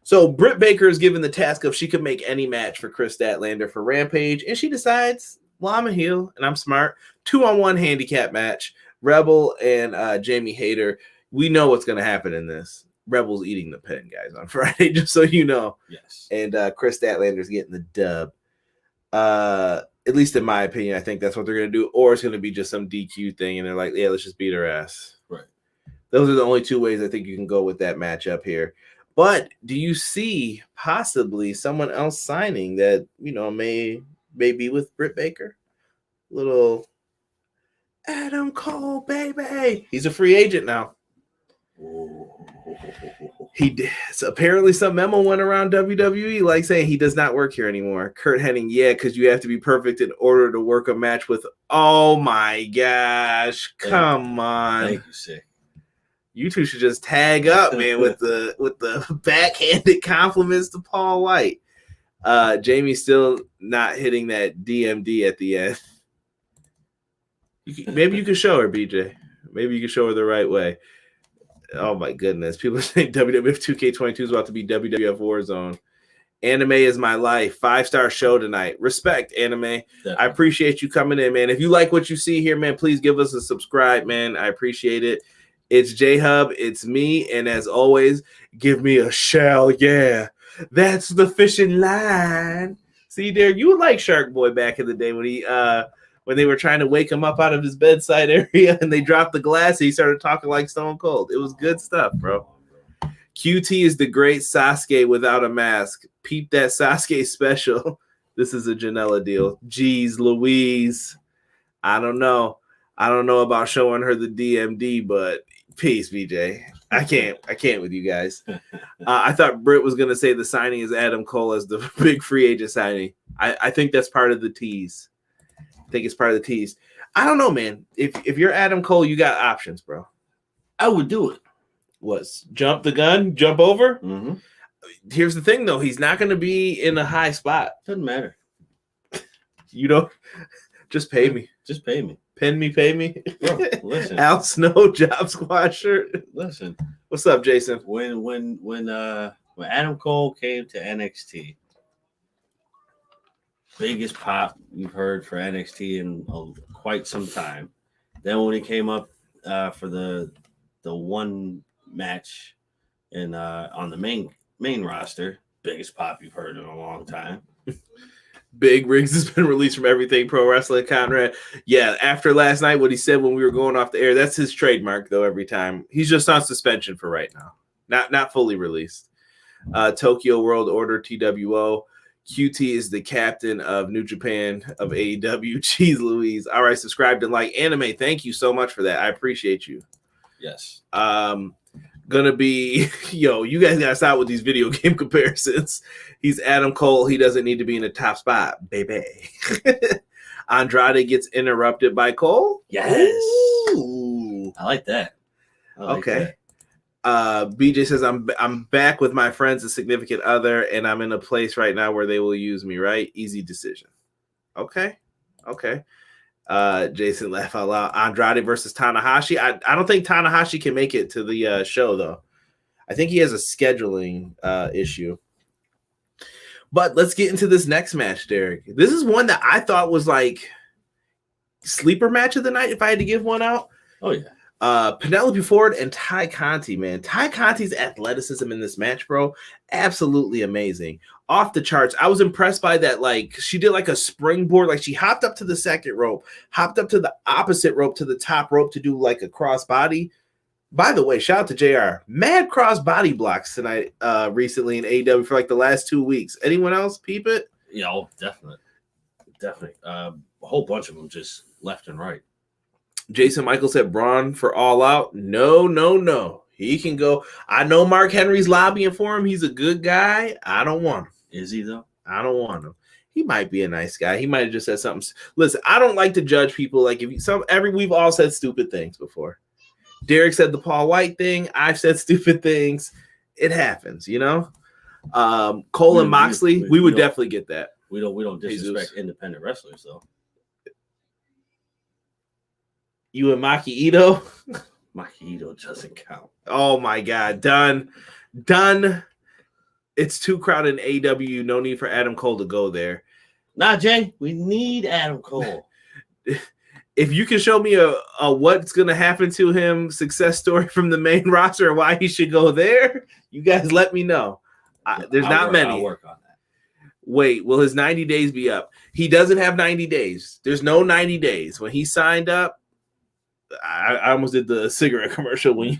So Britt Baker is given the task of she could make any match for Chris Statlander for Rampage, and she decides, well, I'm a heel and I'm smart. 2-on-1 handicap match. Rebel and Jamie Hayter. We know what's going to happen in this. Rebel's eating the pin, guys, on Friday, just so you know. Yes. And Chris Statlander's getting the dub. At least in my opinion, I think that's what they're going to do. Or it's going to be just some DQ thing, and they're like, yeah, let's just beat her ass. Right. Those are the only two ways I think you can go with that matchup here. But do you see possibly someone else signing that, you know, may be with Britt Baker? Little Adam Cole, baby. He's a free agent now. He did. So apparently some memo went around WWE like saying he does not work here anymore. Kurt Hennig, yeah, because you have to be perfect in order to work a match with. Oh my gosh. Come on. Thank you, Sick. You two should just tag up, man, with the backhanded compliments to Paul White. Jamie's still not hitting that DMD at the end. Maybe you can show her, BJ. Maybe you can show her the right way. Oh my goodness. People are saying WWF 2K22 is about to be WWF Warzone. Anime is my life. 5-star show tonight. Respect, Anime. Definitely. I appreciate you coming in, man. If you like what you see here, man, please give us a subscribe, man. I appreciate it. It's J-Hub. It's me. And as always, give me a shell. Yeah. That's the fishing line. See, there, you would like Shark Boy back in the day when they were trying to wake him up out of his bedside area and they dropped the glass and he started talking like Stone Cold. It was good stuff, bro. QT is the great Sasuke without a mask. Peep that Sasuke special. This is a Janela deal. Jeez Louise. I don't know about showing her the DMD, but peace, BJ. I can't with you guys. I thought Britt was going to say the signing is Adam Cole as the big free agent signing. I think that's part of the tease. I think it's part of the tease. I don't know, man. If you're Adam Cole, you got options, bro. I would do it. What's jump the gun, jump over? Mm-hmm. Here's the thing, though. He's not going to be in a high spot. Doesn't matter. You know, just pay me. Just pay me. Pay me. Bro, listen. Al Snow Job Squad shirt. Listen. What's up, Jason? When Adam Cole came to NXT, biggest pop you've heard for NXT in quite some time. Then when he came up for the one match in on the main roster, biggest pop you've heard in a long time. Big Rigs has been released from everything pro wrestling. Conrad, yeah. After last night, what he said when we were going off the air, that's his trademark though. Every time he's just on suspension for right now, not fully released. Tokyo World Order TWO. QT is the captain of New Japan of AEW. Jeez Louise. All right, subscribe and like Anime. Thank you so much for that. I appreciate you. Yes. Gonna be, you guys gotta stop with these video game comparisons. He's Adam Cole. He doesn't need to be in the top spot, baby. Andrade gets interrupted by Cole. Yes. Ooh. I like that. Okay. BJ says I'm back with my friends and significant other, and I'm in a place right now where they will use me, right? Easy decision. Okay. Jason laugh out loud. Andrade versus Tanahashi. I don't think Tanahashi can make it to the show though. I think he has a scheduling issue. But let's get into this next match, Derek. This is one that I thought was like sleeper match of the night if I had to give one out. Oh yeah. Penelope Ford and Ty Conti, man. Ty Conti's athleticism in this match, bro, absolutely amazing. Off the charts. I was impressed by that. Like, she did like a springboard. Like, she hopped up to the second rope, hopped up to the opposite rope to the top rope to do like a crossbody. By the way, shout out to JR. Mad crossbody blocks tonight, recently in AEW for like the last 2 weeks. Anyone else peep it? Yeah, definitely. A whole bunch of them just left and right. Jason Michael said Braun for All Out. No. He can go. I know Mark Henry's lobbying for him. He's a good guy. I don't want him. Is he though? I don't want him. He might be a nice guy. He might have just said something. Listen, I don't like to judge people. Like we've all said stupid things before. Derek said the Paul White thing. I've said stupid things. It happens, you know. Cole and Moxley, we would definitely get that. We don't disrespect independent wrestlers though. You and Maki Ito? Maki Ito doesn't count. Oh my God, done. It's too crowded in AEW. No need for Adam Cole to go there. Nah, Jay, we need Adam Cole. If you can show me a what's going to happen to him success story from the main roster and why he should go there, you guys let me know. There's not many. I'll work on that. Wait, will his 90 days be up? He doesn't have 90 days. There's no 90 days. When he signed up, I almost did the cigarette commercial. When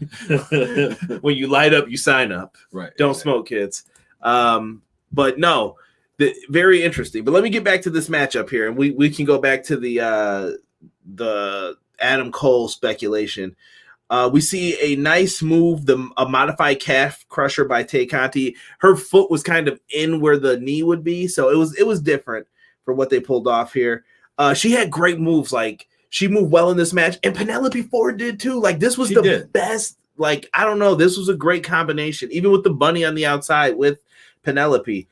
you light up, you sign up. Right. Don't smoke, kids. But no, very interesting. But let me get back to this matchup here, and we can go back to the Adam Cole speculation. We see a nice move, a modified calf crusher by Tay Conti. Her foot was kind of in where the knee would be, so it was different for what they pulled off here. She had great moves, like she moved well in this match, and Penelope Ford did too. Like this was best. Like I don't know, this was a great combination, even with the bunny on the outside with Penelope.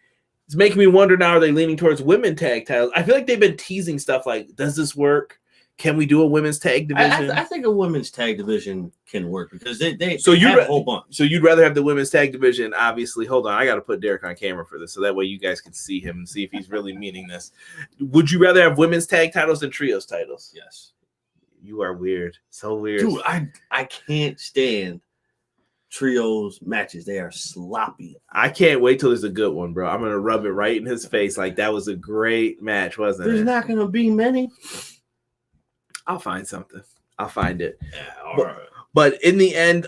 It's making me wonder now: are they leaning towards women tag titles? I feel like they've been teasing stuff like, does this work? Can we do a women's tag division? I think a women's tag division can work because they have a whole bunch. So you'd rather have the women's tag division, obviously. Hold on, I got to put Derek on camera for this, so that way you guys can see him and see if he's really meaning this. Would you rather have women's tag titles than trios titles? Yes. You are weird. So weird. Dude, I can't stand trios matches. They are sloppy. I can't wait till there's a good one, bro. I'm going to rub it right in his face. Like, that was a great match, wasn't it? There's not going to be many. I'll find something. I'll find it. Yeah, all right. But in the end,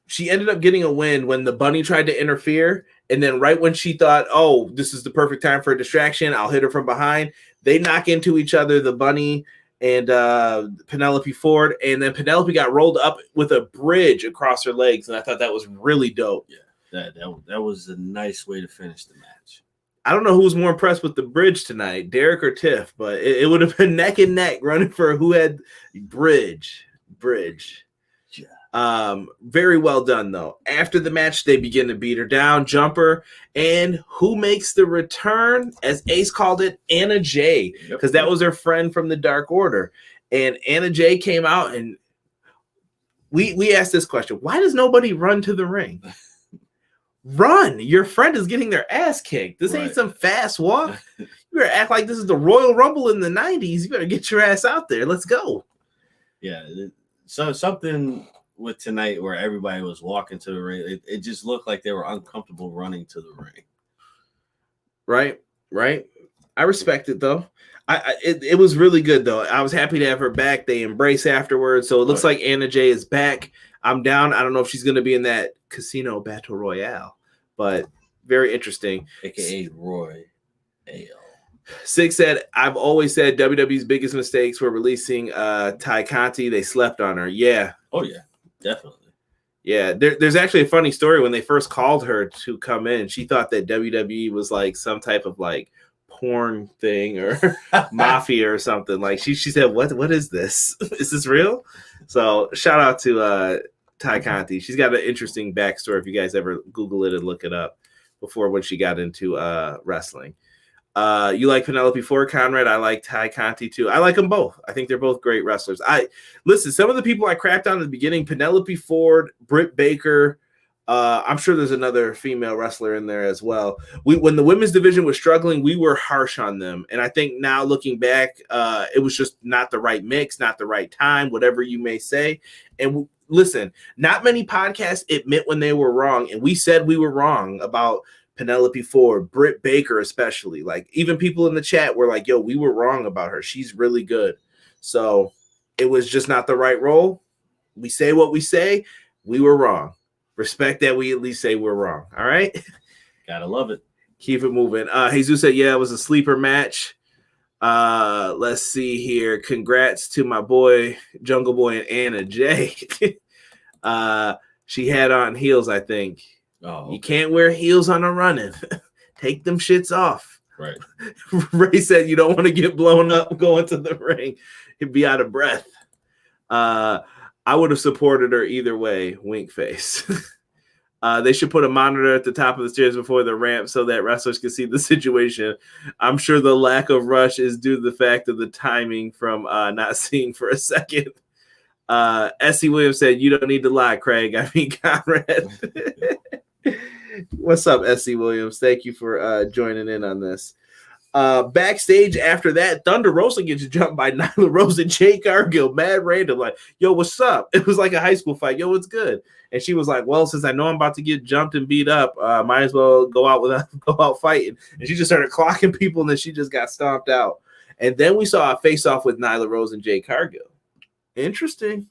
she ended up getting a win when the bunny tried to interfere. And then right when she thought, oh, this is the perfect time for a distraction, I'll hit her from behind, they knock into each other, the bunny and Penelope Ford. And then Penelope got rolled up with a bridge across her legs. And I thought that was really dope. Yeah, that was a nice way to finish the match. I don't know who was more impressed with the bridge tonight, Derek or Tiff, but it would have been neck and neck running for who had bridge. Yeah. Very well done, though. After the match, they begin to beat her down, jumper, and who makes the return, as Ace called it, Anna Jay, because that was her friend from the Dark Order. And Anna Jay came out, and we asked this question: why does nobody run to the ring? Run! Your friend is getting their ass kicked. This ain't some fast walk. You better act like this is the Royal Rumble in the 90s. You better get your ass out there. Let's go. Yeah. So something with tonight where everybody was walking to the ring, it just looked like they were uncomfortable running to the ring. Right. I respect it, though. It was really good, though. I was happy to have her back. They embrace afterwards. So it looks like Anna Jay is back. I'm down. I don't know if she's going to be in that Casino Battle Royale, but very interesting. AKA Roy AL. Six said, I've always said WWE's biggest mistakes were releasing Tay Conti. They slept on her. Yeah. Oh, yeah. Definitely. Yeah. There's actually a funny story. When they first called her to come in, she thought that WWE was like some type of like porn thing or mafia or something. Like she said, what is this? Is this real? So shout out to Tay Conti. She's got an interesting backstory if you guys ever Google it and look it up before when she got into wrestling. You like Penelope Ford, Conrad? I like Tay Conti too. I like them both. I think they're both great wrestlers. Listen, some of the people I crapped on at the beginning, Penelope Ford, Britt Baker, I'm sure there's another female wrestler in there as well. When the women's division was struggling, we were harsh on them. And I think now looking back, it was just not the right mix, not the right time, whatever you may say. And listen, not many podcasts admit when they were wrong. And we said we were wrong about Penelope Ford, Britt Baker especially. Like even people in the chat were like, yo, we were wrong about her. She's really good. So it was just not the right role. We say what we say. We were wrong. Respect that we at least say we're wrong. All right. Gotta love it. Keep it moving. Jesus said, yeah, it was a sleeper match. Let's see here. Congrats to my boy, Jungle Boy and Anna Jay. She had on heels, I think. Oh, okay. You can't wear heels on a running. Take them shits off. Right. Ray said you don't want to get blown up going to the ring. He'd be out of breath. I would have supported her either way. Wink face. They should put a monitor at the top of the stairs before the ramp so that wrestlers can see the situation. I'm sure the lack of rush is due to the fact of the timing from not seeing for a second. S.C. Williams said, "You don't need to lie, Craig. I mean, Conrad." What's up, S.C. Williams? Thank you for joining in on this. Backstage after that, Thunder Rosa gets jumped by Nyla Rose and Jade Cargill. Mad random, like, yo, what's up? It was like a high school fight. Yo, what's good? And she was like, well, since I know I'm about to get jumped and beat up, might as well go out fighting. And she just started clocking people, and then she just got stomped out. And then we saw a face-off with Nyla Rose and Jade Cargill. Interesting.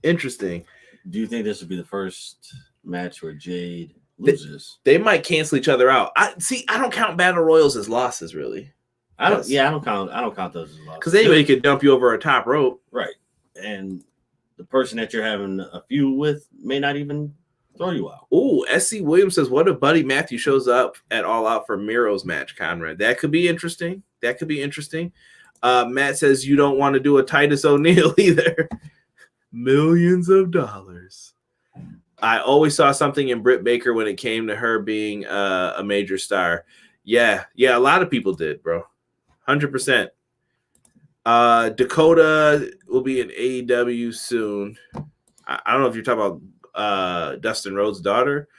Do you think this would be the first match where Jade loses? They might cancel each other out. I don't count battle royals as losses, really. I don't count those as losses. Because anybody could dump you over a top rope. Right. And the person that you're having a feud with may not even throw you out. Ooh, S.C. Williams says, what if Buddy Matthews shows up at All Out for Miro's match, Conrad? That could be interesting. Matt says you don't want to do a Titus O'Neil either. Millions of dollars. I always saw something in Britt Baker when it came to her being a major star. Yeah, a lot of people did, bro. 100%. Dakota will be in AEW soon. I don't know if you're talking about Dustin Rhodes' daughter.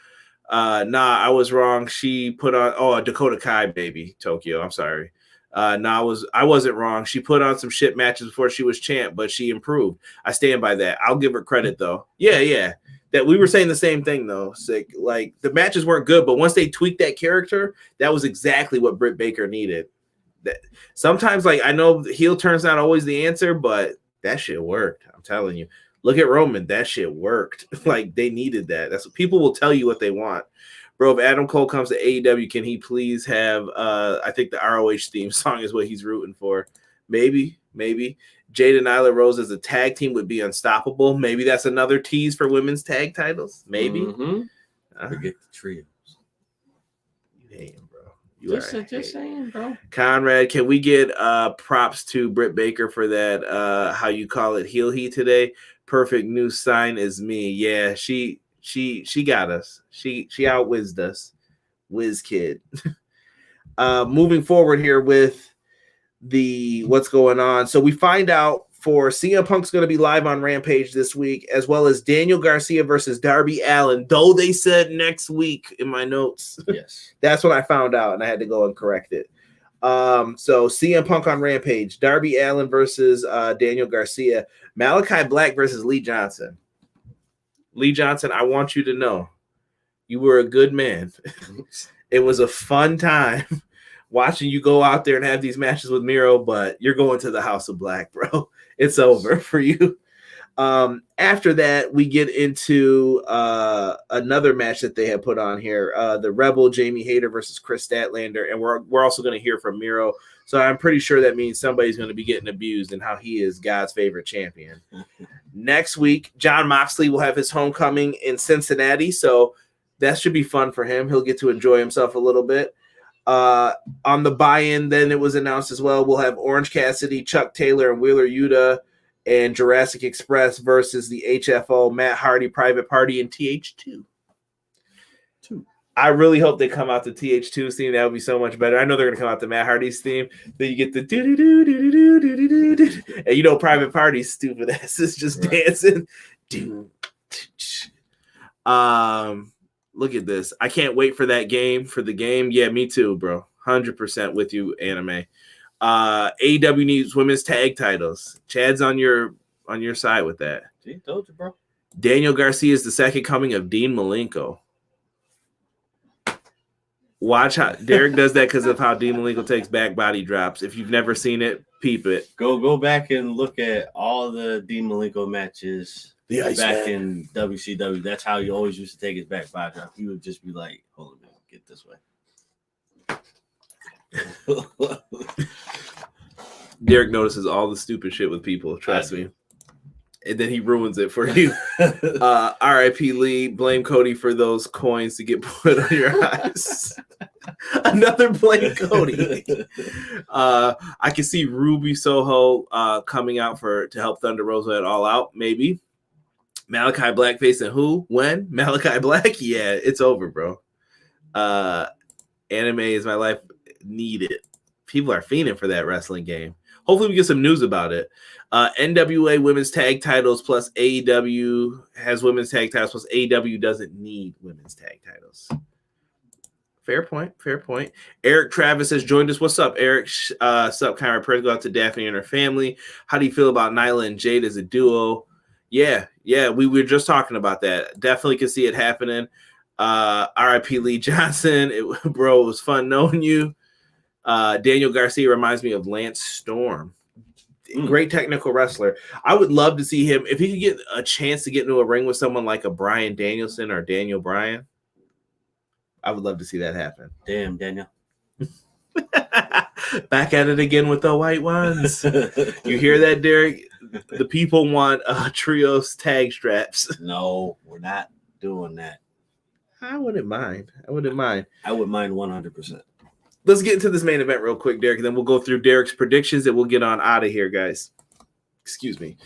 I was wrong. She put on Dakota Kai, baby, Tokyo. I'm sorry. I wasn't wrong. She put on some shit matches before she was champ, but she improved. I stand by that. I'll give her credit though. Yeah. That we were saying the same thing though. Sick. Like the matches weren't good, but once they tweaked that character, that was exactly what Britt Baker needed. That sometimes, like I know heel turn's not always the answer, but that shit worked. I'm telling you. Look at Roman. That shit worked. Like they needed that. That's what people will tell you what they want. Bro, if Adam Cole comes to AEW, can he please have I think the ROH theme song is what he's rooting for. Maybe. Jade and Nyla Rose as a tag team would be unstoppable. Maybe that's another tease for women's tag titles. Maybe. Mm-hmm. Forget the trios. You hate him, bro. Just saying, bro. Conrad, can we get props to Britt Baker for that? How you call it, heel heat today? Perfect new sign is me. Yeah, she got us. She outwizzed us. Whiz kid. Moving forward here with the what's going on. So we find out for CM Punk's going to be live on Rampage this week, as well as Daniel Garcia versus Darby Allin, though they said next week in my notes. Yes. That's what I found out, and I had to go and correct it. So CM Punk on Rampage, Darby Allin versus Daniel Garcia, Malachi Black versus Lee Johnson. Lee Johnson, I want you to know you were a good man. It was a fun time watching you go out there and have these matches with Miro, but you're going to the House of Black, bro. It's over for you. After that, we get into another match that they have put on here, the Rebel Jamie Hayter versus Chris Statlander, and we're also going to hear from Miro. So I'm pretty sure that means somebody's going to be getting abused and how he is God's favorite champion. Next week, Jon Moxley will have his homecoming in Cincinnati, so that should be fun for him. He'll get to enjoy himself a little bit. On the buy-in, then it was announced as well, we'll have Orange Cassidy, Chuck Taylor, and Wheeler Yuta and Jurassic Express versus the HFO, Matt Hardy, Private Party, and TH2. I really hope they come out the TH2 theme. That would be so much better. I know they're going to come out the Matt Hardy's theme. Then you get the do-do-do-do-do-do-do-do-do. And you know Private Party's stupid ass is just dancing. Look at this. I can't wait for that game, for the game. Yeah, me too, bro. 100% with you, anime. AEW needs women's tag titles. Chad's on your side with that. See, told you, bro. Daniel Garcia is the second coming of Dean Malenko. Watch how Derek does that because of how Dean Malenko takes back body drops. If you've never seen it, peep it. Go back and look at all the Dean Malenko matches back in WCW. That's how he always used to take his back body drop. He would just be like, hold on, get this way. Derek notices all the stupid shit with people. Trust me. And then he ruins it for you. R.I.P. Lee. Blame Cody for those coins to get put on your eyes. Another blame Cody. I can see Ruby Soho coming out to help Thunder Rosa at All Out. Maybe. Malachi Black facing who? When? Malachi Black? Yeah, it's over, bro. Anime is my life. Need it. People are fiending for that wrestling game. Hopefully we get some news about it. NWA women's tag titles plus AEW has women's tag titles plus AEW doesn't need women's tag titles. Fair point. Eric Travis has joined us. What's up, Eric? Sup, kind of prayers go out to Daphne and her family. How do you feel about Nyla and Jade as a duo? Yeah, we were just talking about that. Definitely can see it happening. RIP Lee Johnson. It was fun knowing you. Daniel Garcia reminds me of Lance Storm. Great technical wrestler. I would love to see him if he could get a chance to get into a ring with someone like a Bryan Danielson or Daniel Bryan. I would love to see that happen. Damn, Daniel. Back at it again with the white ones. You hear that, Derek? The people want trios tag straps. No, we're not doing that. I wouldn't mind. I wouldn't mind 100%. Let's get into this main event real quick, Derek, and then we'll go through Derek's predictions and we'll get on out of here, guys. Excuse me.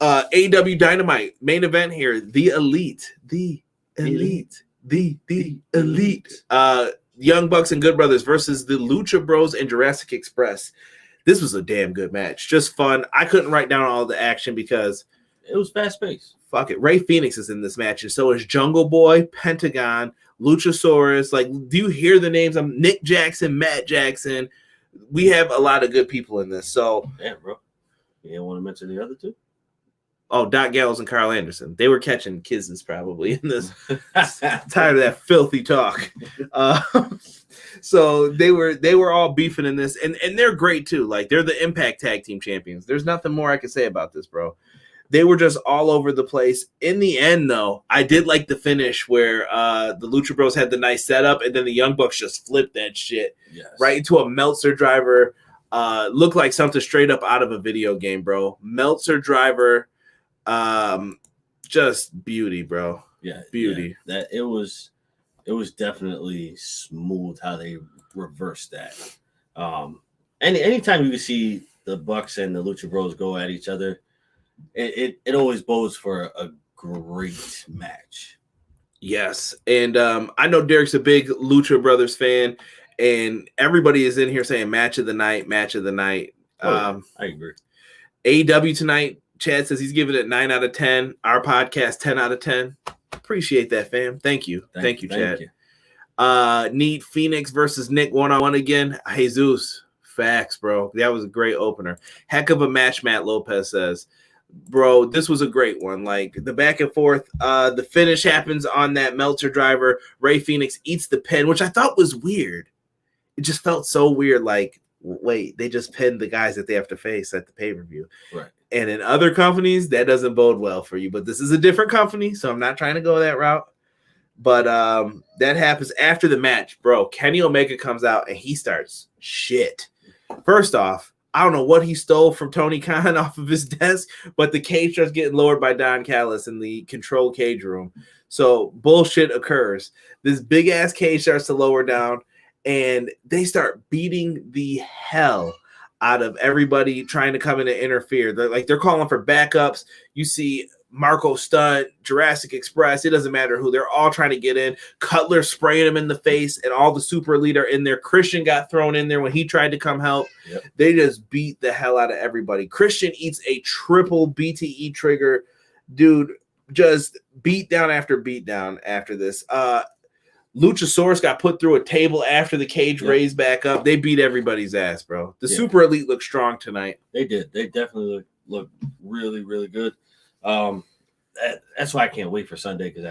AEW Dynamite, main event here. The Elite. Young Bucks and Good Brothers versus the Lucha Bros and Jurassic Express. This was a damn good match. Just fun. I couldn't write down all the action because it was fast-paced. Fuck it. Ray Phoenix is in this match, and so is Jungle Boy, Pentagon, Luchasaurus. Like, do you hear the names? I'm Nick Jackson, Matt Jackson. We have a lot of good people in this. So, damn, bro. You didn't want to mention the other two? Oh, Doc Gallows and Karl Anderson. They were catching kisses probably in this. Tired of that filthy talk. So they were all beefing in this, and they're great too. Like, they're the Impact Tag Team Champions. There's nothing more I can say about this, bro. They were just all over the place. In the end, though, I did like the finish where the Lucha Bros had the nice setup, and then the Young Bucks just flipped that shit right into a Meltzer driver. Looked like something straight up out of a video game, bro. Meltzer driver. Just beauty, bro. Yeah, beauty. Yeah. That it was definitely smooth how they reversed that. Anytime you see the Bucks and the Lucha Bros go at each other, it always bodes for a great match. Yes, and I know Derek's a big Lucha Brothers fan, and everybody is in here saying match of the night. I agree. AEW tonight. Chad says he's giving it 9 out of 10. Our podcast, 10 out of 10. Appreciate that, fam. Thank you. Thank you, Chad. Need Phoenix versus Nick 1-on-1 again. Jesus. Facts, bro. That was a great opener. Heck of a match, Matt Lopez says. Bro, this was a great one. Like, the back and forth. The finish happens on that Meltzer driver. Ray Phoenix eats the pin, which I thought was weird. It just felt so weird. Like, wait, they just pinned the guys that they have to face at the pay-per-view. Right. And in other companies, that doesn't bode well for you. But this is a different company, so I'm not trying to go that route. But that happens after the match, bro. Kenny Omega comes out, and he starts shit. First off, I don't know what he stole from Tony Khan off of his desk, but the cage starts getting lowered by Don Callis in the control cage room. So bullshit occurs. This big-ass cage starts to lower down, and they start beating the hell out of everybody trying to come in and interfere. They're calling for backups. You see Marco Stunt, Jurassic Express. It doesn't matter who. They're all trying to get in. Cutler spraying him in the face, and all the Super Elite are in there. Christian got thrown in there when he tried to come help. Yep. They just beat the hell out of everybody. Christian eats a triple BTE trigger. Dude, just beat down after beat down after this. Luchasaurus got put through a table after the cage raised back up. They beat everybody's ass, bro. The Super Elite looked strong tonight. They did. They definitely look really, really good. That's why I can't wait for Sunday because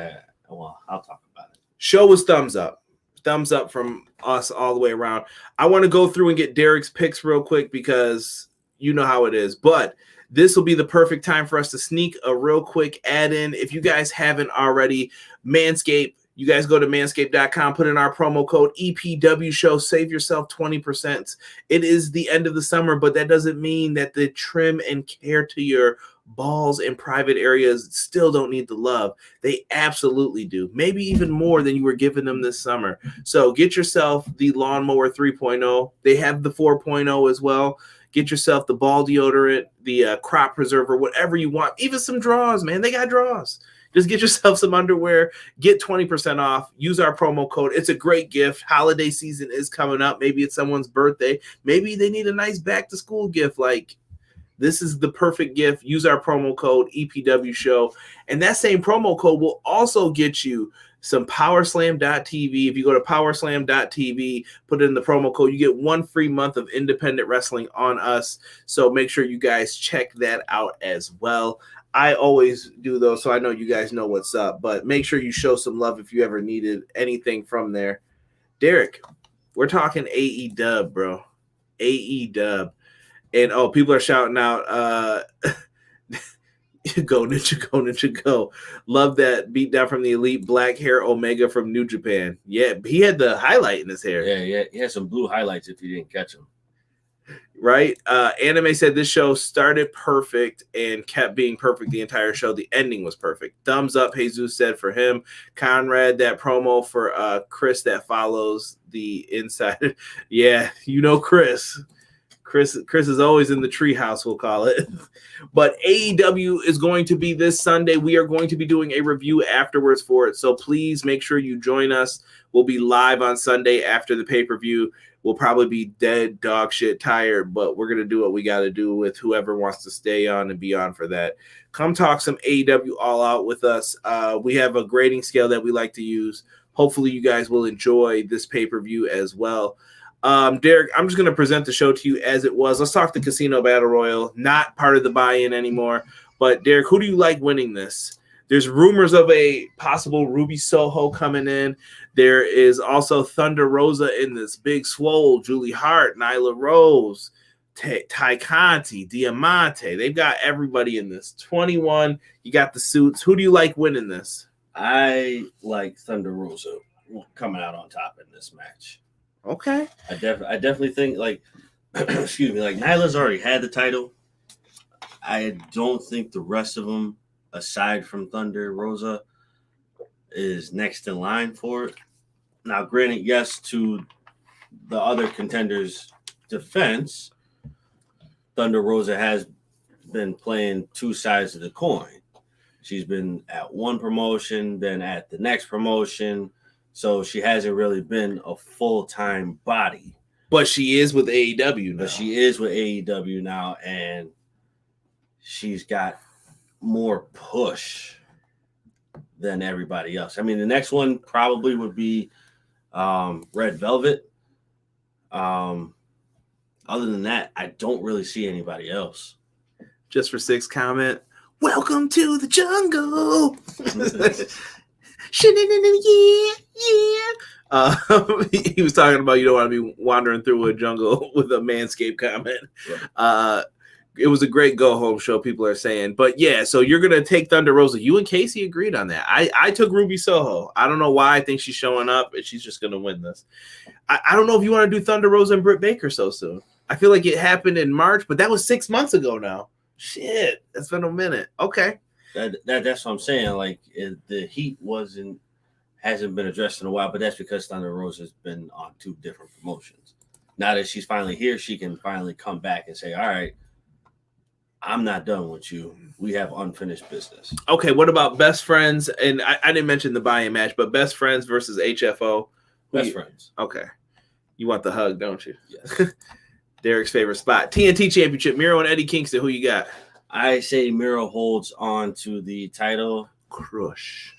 I'll talk about it. Show was thumbs up. Thumbs up from us all the way around. I want to go through and get Derek's picks real quick because you know how it is. But this will be the perfect time for us to sneak a real quick add in. If you guys haven't already, Manscaped. You guys go to manscaped.com, put in our promo code EPW show, save yourself 20%. It is the end of the summer, but that doesn't mean that the trim and care to your balls and private areas still don't need the love. They absolutely do. Maybe even more than you were giving them this summer. So get yourself the Lawnmower 3.0. They have the 4.0 as well. Get yourself the ball deodorant, the crop preserver, whatever you want. Even some drawers, man. They got drawers. Just get yourself some underwear. Get 20% off. Use our promo code. It's a great gift. Holiday season is coming up. Maybe it's someone's birthday. Maybe they need a nice back-to-school gift. Like, this is the perfect gift. Use our promo code EPW Show. And that same promo code will also get you some powerslam.tv. If you go to powerslam.tv, put in the promo code, you get 1 free month of independent wrestling on us. So make sure you guys check that out as well. I always do those, so I know you guys know what's up. But make sure you show some love if you ever needed anything from there. Derek, we're talking AEW, bro. AEW. And, people are shouting out, go, Ninja, go, Ninja, go. Love that beatdown from the Elite, black hair Omega from New Japan. Yeah, he had the highlight in his hair. Yeah, he had some blue highlights if you didn't catch them. Right? Anime said this show started perfect and kept being perfect the entire show. The ending was perfect. Thumbs up, Jesus said for him. Conrad, that promo for Chris that follows the inside. Yeah, you know Chris. Chris is always in the treehouse, we'll call it. But AEW is going to be this Sunday. We are going to be doing a review afterwards for it. So please make sure you join us. We'll be live on Sunday after the pay-per-view. We'll probably be dead, dog shit, tired, but we're going to do what we got to do with whoever wants to stay on and be on for that. Come talk some AEW All Out with us. We have a grading scale that we like to use. Hopefully you guys will enjoy this pay-per-view as well. Derek, I'm just going to present the show to you as it was. Let's talk the Casino Battle Royal, not part of the buy-in anymore. But, Derek, who do you like winning this? There's rumors of a possible Ruby Soho coming in. There is also Thunder Rosa in this, Big Swole, Julie Hart, Nyla Rose, Ty Conti, Diamante. They've got everybody in this. 21, you got the suits. Who do you like winning this? I like Thunder Rosa coming out on top in this match. Okay. I definitely think, like, excuse me, like, Nyla's already had the title. I don't think the rest of them, aside from Thunder Rosa, is next in line for it. Now, granted, yes, to the other contenders' defense, Thunder Rosa has been playing two sides of the coin. She's been at one promotion, then at the next promotion. So she hasn't really been a full-time body. But she is with AEW now. But she is with AEW now, and she's got more push than everybody else. I mean, the next one probably would be Red Velvet. Other than that, I don't really see anybody else. Just for 6 comment, welcome to the jungle. He was talking about you don't want to be wandering through a jungle with a MANSCAPED comment. Right. It was a great go-home show, people are saying. But, yeah, so you're going to take Thunder Rosa. You and Casey agreed on that. I took Ruby Soho. I don't know why. I think she's showing up, and she's just going to win this. I don't know if you want to do Thunder Rosa and Britt Baker so soon. I feel like it happened in March, but that was 6 months ago now. Shit, that's been a minute. Okay. That's what I'm saying. Like, the heat hasn't been addressed in a while, but that's because Thunder Rosa's been on 2 different promotions. Now that she's finally here, she can finally come back and say, all right, I'm not done with you. We have unfinished business. Okay, what about Best Friends? And I didn't mention the buy-in match, but Best Friends versus HFO. Best Friends. Okay. You want the hug, don't you? Yes. Derek's favorite spot. TNT Championship, Miro and Eddie Kingston. Who you got? I say Miro holds on to the title. Crush.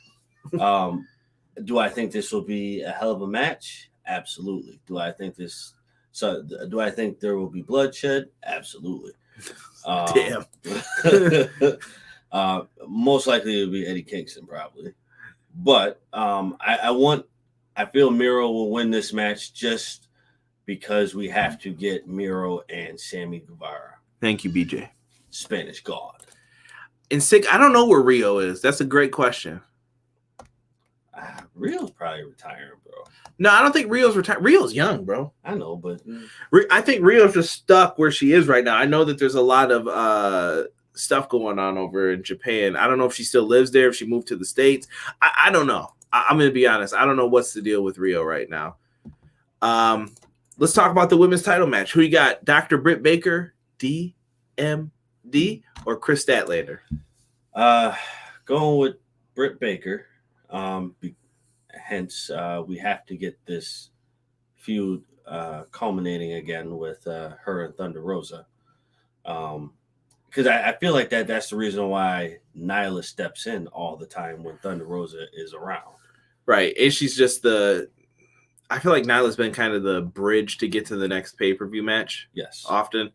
Do I think this will be a hell of a match? Absolutely. Do I think there will be bloodshed? Absolutely. Damn. Most likely it'll be Eddie Kingston probably. But I feel Miro will win this match just because we have to get Miro and Sammy Guevara. Thank you, BJ. Spanish God. I don't know where Rio is. That's a great question. Rio's probably retiring, bro. No, I don't think Rio's retiring. Rio's young, bro. I know, but I think Rio's just stuck where she is right now. I know that there's a lot of stuff going on over in Japan. I don't know if she still lives there, if she moved to the States. I don't know. I'm going to be honest. I don't know what's the deal with Rio right now. Let's talk about the women's title match. Who you got? Dr. Britt Baker DMD or Chris Statlander? Going with Britt Baker. Hence, we have to get this feud culminating again with her and Thunder Rosa. Because I feel like that's the reason why Nyla steps in all the time when Thunder Rosa is around. Right. And she's just I feel like Nyla's been kind of the bridge to get to the next pay-per-view match. Yes. Often.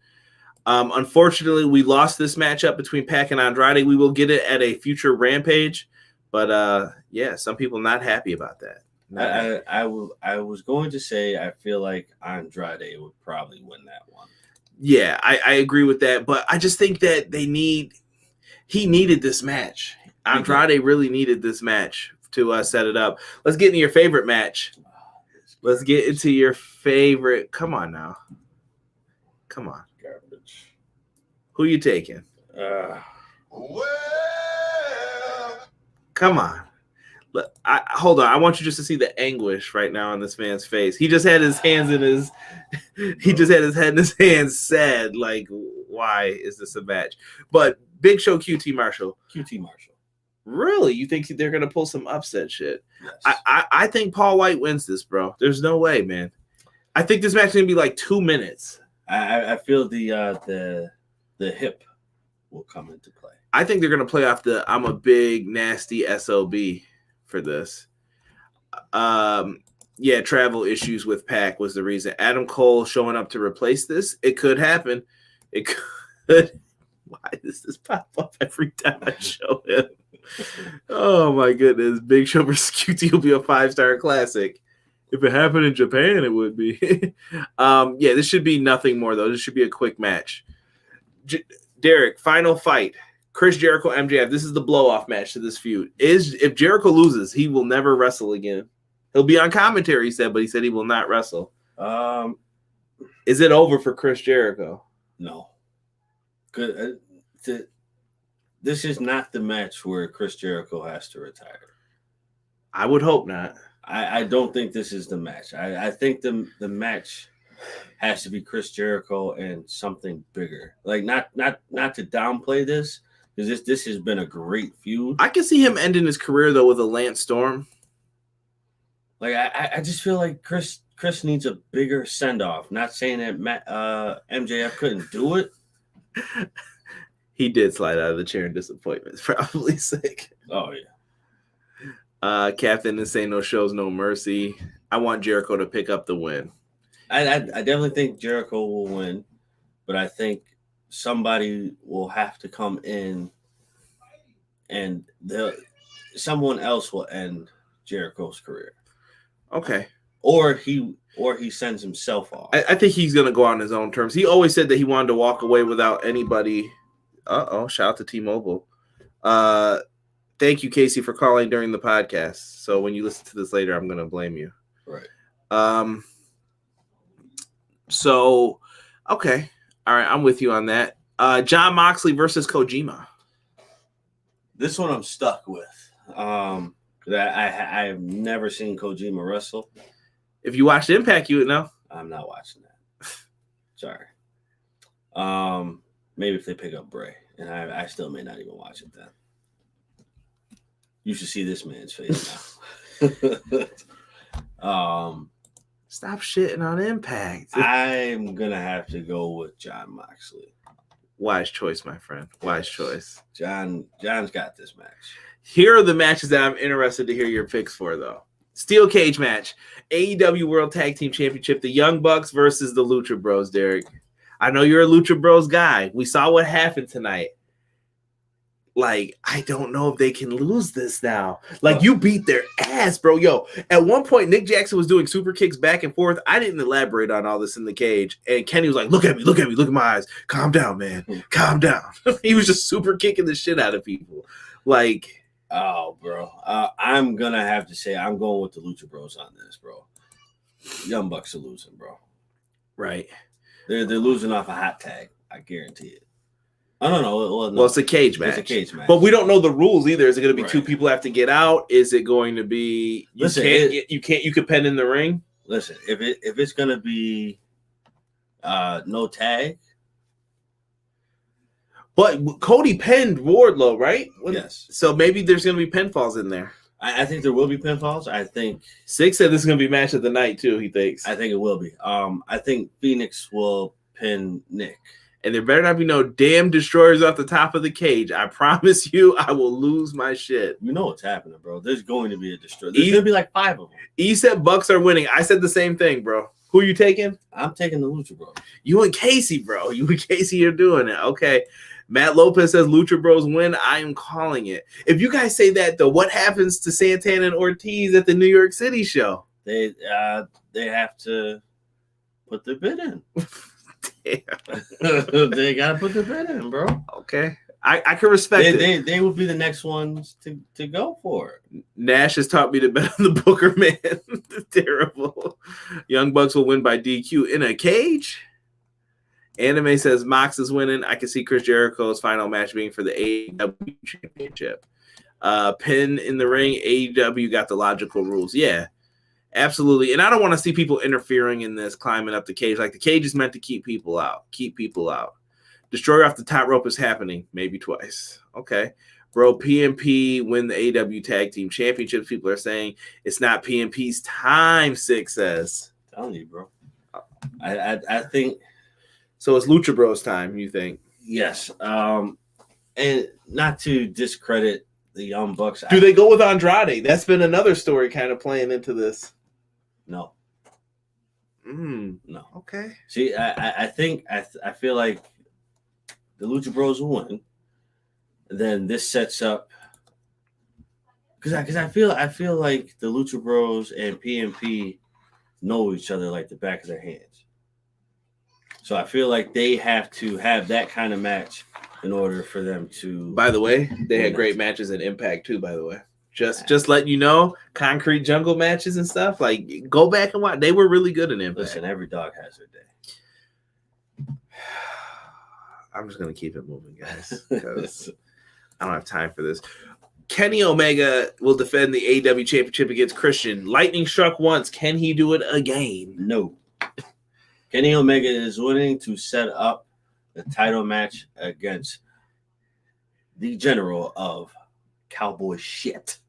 Unfortunately, we lost this matchup between Pac and Andrade. We will get it at a future Rampage. But, yeah, some people not happy about that. I was going to say I feel like Andrade would probably win that one. Yeah, I agree with that. But I just think that he needed this match. Andrade really needed this match to set it up. Let's get into your favorite match. Let's get into your favorite. Come on now. Come on. Garbage. Who you taking? Come on. Look, hold on. I want you just to see the anguish right now on this man's face. He just had his hands in his. He just had his head in his hands. Sad. Like, why is this a match? But Big Show, QT Marshall. Really? You think they're gonna pull some upset shit? Yes. I think Paul White wins this, bro. There's no way, man. I think this match is gonna be like 2 minutes. I feel the hip will come into play. I think they're gonna play off the I'm a big nasty SOB for this. Yeah, travel issues with Pac was the reason. Adam Cole showing up to replace this. It could happen. It could. Why does this pop up every time I show him? Oh my goodness. Big Show vs. QT will be a 5-star classic. If it happened in Japan, it would be. Yeah, this should be nothing more, though. This should be a quick match. Derek, final fight. Chris Jericho, MJF. This is the blow-off match to this feud. If Jericho loses, he will never wrestle again. He'll be on commentary, he said, but he said he will not wrestle. Is it over for Chris Jericho? No. Good. This is not the match where Chris Jericho has to retire. I would hope not. I don't think this is the match. I think the match has to be Chris Jericho and something bigger. Like not to downplay this, because this has been a great feud. I can see him ending his career though with a Lance Storm. Like I just feel like Chris needs a bigger send off. Not saying that MJF couldn't do it. He did slide out of the chair in disappointment. Probably sick. Oh yeah. Captain Insane, no shows, no mercy. I want Jericho to pick up the win. I definitely think Jericho will win, but I think somebody will have to come in, and someone else will end Jericho's career. Okay. Or he sends himself off. I think he's gonna go on his own terms. He always said that he wanted to walk away without anybody. Shout out to T-Mobile. Thank you, Casey, for calling during the podcast. So when you listen to this later, I'm going to blame you. Right. So, okay. All right. I'm with you on that. Jon Moxley versus Kojima. This one I'm stuck with. I have never seen Kojima wrestle. If you watched Impact, you would know. I'm not watching that. Sorry. Maybe if they pick up Bray, and I still may not even watch it then. You should see this man's face now. Stop shitting on Impact. I'm gonna have to go with Jon Moxley. Wise choice, my friend. Wise choice. John's got this match. Here are the matches that I'm interested to hear your picks for, though. Steel cage match, AEW World Tag Team Championship, the Young Bucks versus the Lucha Bros. Derek, I know you're a Lucha Bros guy. We saw what happened tonight. Like, I don't know if they can lose this now. Like, you beat their ass, bro. Yo, at one point, Nick Jackson was doing super kicks back and forth. I didn't elaborate on all this in the cage. And Kenny was like, look at me, look at my eyes. Calm down, man. Calm down. He was just super kicking the shit out of people. Like, oh, bro. I'm going to have to say I'm going with the Lucha Bros on this, bro. Young Bucks are losing, bro. Right. They're losing off a hot tag. I guarantee it. I don't know. Well, it's a cage match. It's a cage match. But we don't know the rules either. Is it going to be two people have to get out? Is it going to be you could pen in the ring? Listen, if it's going to be no tag, But Cody pinned Wardlow, right? Yes. So maybe there's going to be pinfalls in there. I think there will be pinfalls. I think Six said this is going to be match of the night too. He thinks. I think it will be. I think Fenix will pin Nick. And there better not be no damn destroyers off the top of the cage. I promise you, I will lose my shit. You know what's happening, bro. There's going to be a destroyer. There's going to be like 5 of them. E said Bucks are winning. I said the same thing, bro. Who are you taking? I'm taking the Lucha Bros. You and Casey, bro. You and Casey are doing it. Okay. Matt Lopez says Lucha Bros win. I am calling it. If you guys say that, though, what happens to Santana and Ortiz at the New York City show? They have to put their bid in. Damn. They gotta put their bid in, bro. Okay. I can respect it. They will be the next ones to go for it. Nash has taught me to bet on the Booker man. Terrible. Young Bucks will win by DQ in a cage. Anime says Mox is winning. I can see Chris Jericho's final match being for the AEW Championship. Pin in the ring. AEW got the logical rules. Yeah, absolutely. And I don't want to see people interfering in this, climbing up the cage. Like the cage is meant to keep people out. Keep people out. Destroyer off the top rope is happening. Maybe twice. Okay. Bro, PMP win the AEW Tag Team Championships. People are saying it's not PMP's time, Six says. I'm telling you, bro. I think... So it's Lucha Bros time, you think? Yes. And not to discredit the Young Bucks. Do they go with Andrade? That's been another story kind of playing into this. No. No. Okay. See, I think I feel like the Lucha Bros will win. Then this sets up because I feel like the Lucha Bros and PMP know each other like the back of their hands. So I feel like they have to have that kind of match in order for them to. By the way, they had great matches in Impact too. By the way, just letting you know, concrete jungle matches and stuff. Like, go back and watch. They were really good in Impact. Listen, every dog has their day. I'm just gonna keep it moving, guys, because I don't have time for this. Kenny Omega will defend the AEW Championship against Christian. Lightning struck once. Can he do it again? No. Kenny Omega is willing to set up the title match against the general of cowboy shit.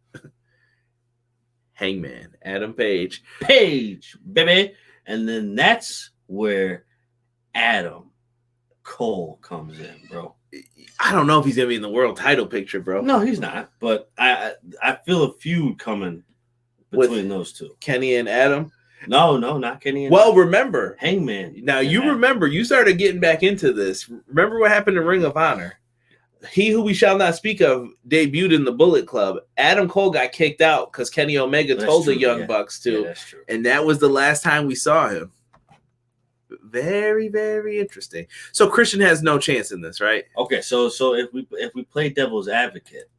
Hangman, Adam Page. Page, baby. And then that's where Adam Cole comes in, bro. I don't know if he's going to be in the world title picture, bro. No, he's not. But I feel a feud coming between those two. Kenny and Adam? No, not Kenny and Well, remember. Hangman. Now, you remember, you started getting back into this. Remember what happened in Ring of Honor? He Who We Shall Not Speak Of debuted in the Bullet Club. Adam Cole got kicked out because Kenny Omega told the Young Bucks to. Yeah, that's true. And that was the last time we saw him. Very, very interesting. So Christian has no chance in this, right? Okay, so if we play devil's advocate,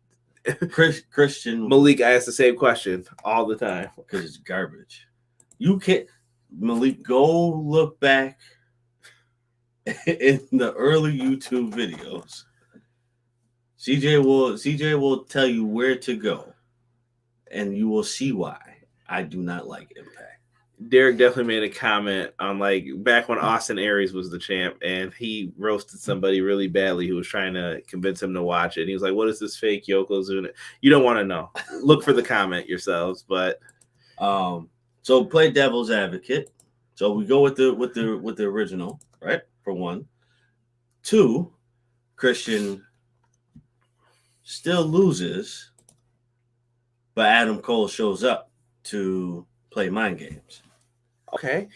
Christian Malik, I ask the same question all the time because it's garbage. You can't, Malik, go look back in the early YouTube videos. CJ will tell you where to go, and you will see why I do not like Impact. Derek definitely made a comment on like back when Austin Aries was the champ, and he roasted somebody really badly who was trying to convince him to watch it. And he was like, "What is this fake Yokozuna?" You don't want to know. Look for the comment yourselves, but so play devil's advocate. So we go with the original, right? For one. 2, Christian still loses, but Adam Cole shows up to play mind games. Okay.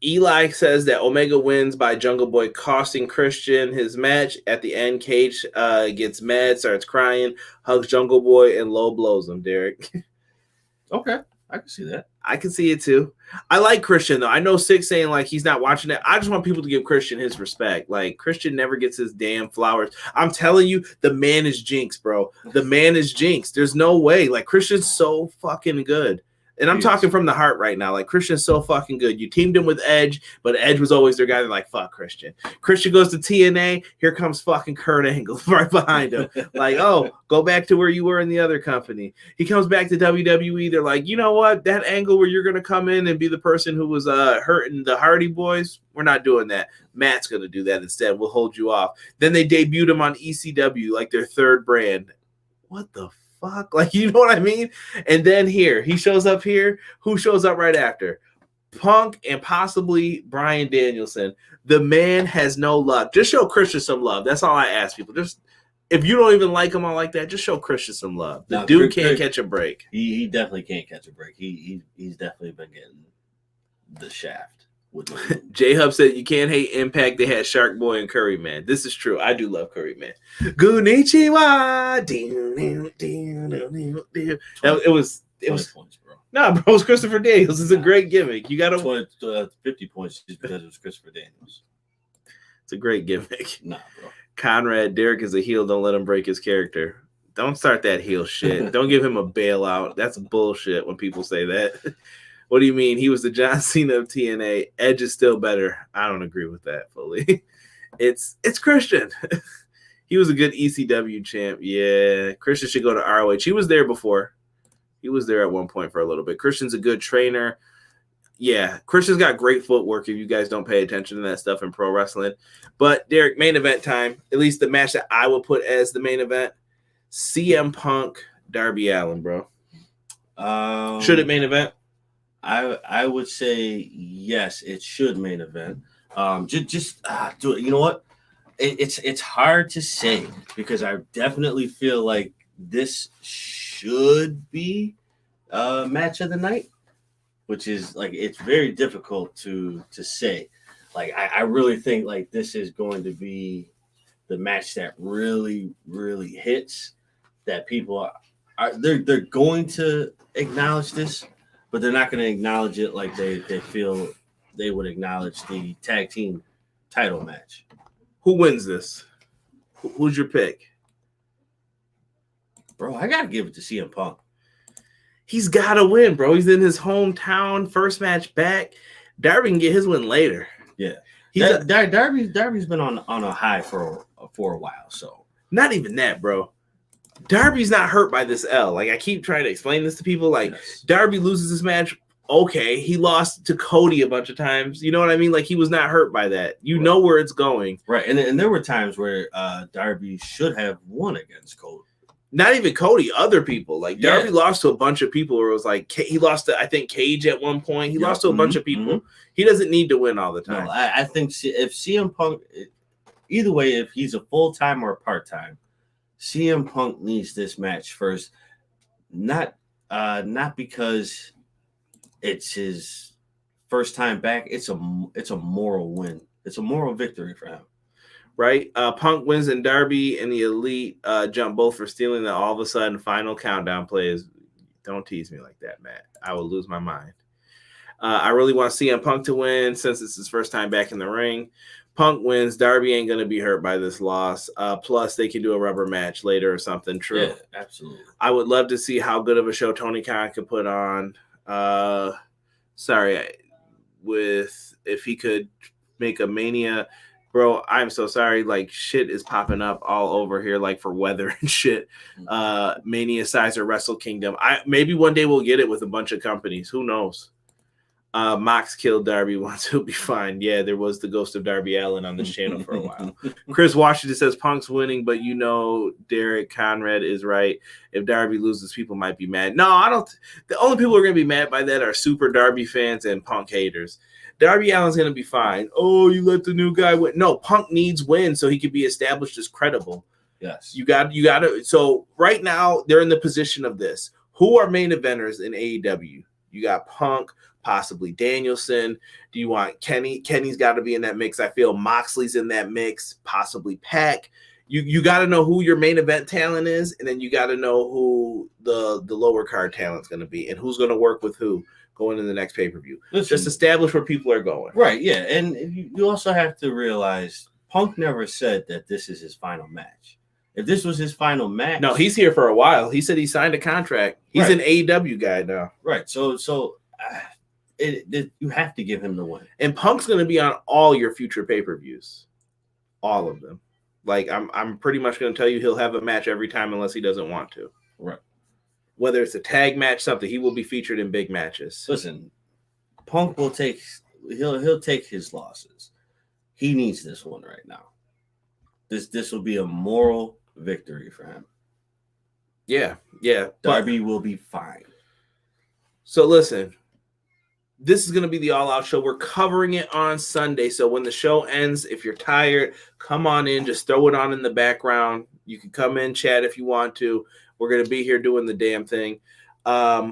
Eli says that Omega wins by Jungle Boy costing Christian his match. At the end, Cage gets mad, starts crying, hugs Jungle Boy, and low blows him, Derek. Okay. I can see that. I can see it too. I like Christian though. I know Six saying like he's not watching it. I just want people to give Christian his respect. Like Christian never gets his damn flowers. I'm telling you, the man is jinxed, bro. The man is jinxed. There's no way. Like Christian's so fucking good. And I'm talking from the heart right now. Like, Christian's so fucking good. You teamed him with Edge, but Edge was always their guy. They're like, fuck Christian. Christian goes to TNA. Here comes fucking Kurt Angle right behind him. Like, oh, go back to where you were in the other company. He comes back to WWE. They're like, you know what? That angle where you're going to come in and be the person who was hurting the Hardy Boys, we're not doing that. Matt's going to do that instead. We'll hold you off. Then they debuted him on ECW, like their third brand. What the fuck? Like, you know what I mean? And then here, he shows up here. Who shows up right after? Punk and possibly Bryan Danielson. The man has no luck. Just show Christian some love. That's all I ask people. Just, if you don't even like him all like that, just show Christian some love. The dude can't catch a break. He definitely can't catch a break. He's definitely been getting the shaft. J-Hub said you can't hate Impact. They had Shark Boy and Curry Man. This is true. I do love Curry Man. Konnichiwa. It was points, bro. Nah, bro, it was Christopher Daniels. It's a great gimmick. You got to 50 points just because it was Christopher Daniels. It's a great gimmick. Nah, bro. Conrad, Derek is a heel. Don't let him break his character. Don't start that heel shit. Don't give him a bailout. That's bullshit when people say that. What do you mean? He was the John Cena of TNA. Edge is still better. I don't agree with that fully. It's Christian. He was a good ECW champ. Yeah, Christian should go to ROH. He was there before. He was there at one point for a little bit. Christian's a good trainer. Yeah, Christian's got great footwork if you guys don't pay attention to that stuff in pro wrestling. But, Derek, main event time. At least the match that I would put as the main event. CM Punk, Darby Allin, bro. Should it main event? I would say yes, it should main event. Just do it. You know what? It's hard to say because I definitely feel like this should be a match of the night, which is like it's very difficult to say. Like I really think like this is going to be the match that really hits. That people they're going to acknowledge this. But they're not going to acknowledge it like they feel they would acknowledge the tag team title match. Who wins this? Who's your pick? Bro, I got to give it to CM Punk. He's got to win, bro. He's in his hometown, first match back. Darby can get his win later. Yeah. Darby's been on a high for a while, so. Not even that, bro. Darby's not hurt by this L. Like, I keep trying to explain this to people. Like, yes. Darby loses this match. Okay, he lost to Cody a bunch of times. You know what I mean? Like, he was not hurt by that. You know where it's going. Right, and there were times where Darby should have won against Cody. Not even Cody, other people. Like, Darby lost to a bunch of people where it was like, he lost to, I think, Cage at one point. He lost to a bunch of people. Mm-hmm. He doesn't need to win all the time. No, I think if CM Punk, either way, if he's a full-time or a part-time, CM Punk needs this match first, not because it's his first time back. It's a moral win. It's a moral victory for him. Right? Punk wins and Darby and the Elite jump both for stealing the all of a sudden final countdown plays. Don't tease me like that, Matt. I will lose my mind. I really want CM Punk to win since it's his first time back in the ring. Punk wins. Darby ain't going to be hurt by this loss. Plus, they can do a rubber match later or something. True. Yeah, absolutely. I would love to see how good of a show Tony Khan could put on. If he could make a Mania. Bro, I'm so sorry. Like, shit is popping up all over here, like, for weather and shit. Mania size or Wrestle Kingdom. Maybe one day we'll get it with a bunch of companies. Who knows? Mox killed Darby once. He'll be fine. Yeah, there was the ghost of Darby Allin on this channel for a while. Chris Washington says Punk's winning, but you know Derek Conrad is right. If Darby loses, people might be mad. No, I don't. The only people who are going to be mad by that are super Darby fans and Punk haters. Darby Allin's going to be fine. Oh, you let the new guy win. No, Punk needs wins so he can be established as credible. Yes. You got to. So right now, they're in the position of this. Who are main eventers in AEW? You got Punk, possibly Danielson. Do you want Kenny? Kenny's got to be in that mix. I feel Moxley's in that mix, possibly Pac. You got to know who your main event talent is, and then you got to know who the lower card talent's going to be and who's going to work with who going in the next pay-per-view. Just establish where people are going. Right, yeah. And you also have to realize Punk never said that this is his final match. If this was his final match, No, he's here for a while. He said he signed a contract. He's an AEW guy now. Right. So you have to give him the win. And Punk's going to be on all your future pay-per-views. All of them. Like, I'm pretty much going to tell you he'll have a match every time unless he doesn't want to. Right. Whether it's a tag match, something, he will be featured in big matches. Listen, Punk will he'll take his losses. He needs this one right now. This will be a moral victory for him. Yeah. Darby will be fine. So listen, this is going to be the All Out show. We're covering it on Sunday. So when the show ends, if you're tired, come on in. Just throw it on in the background. You can come in, chat if you want to. We're going to be here doing the damn thing.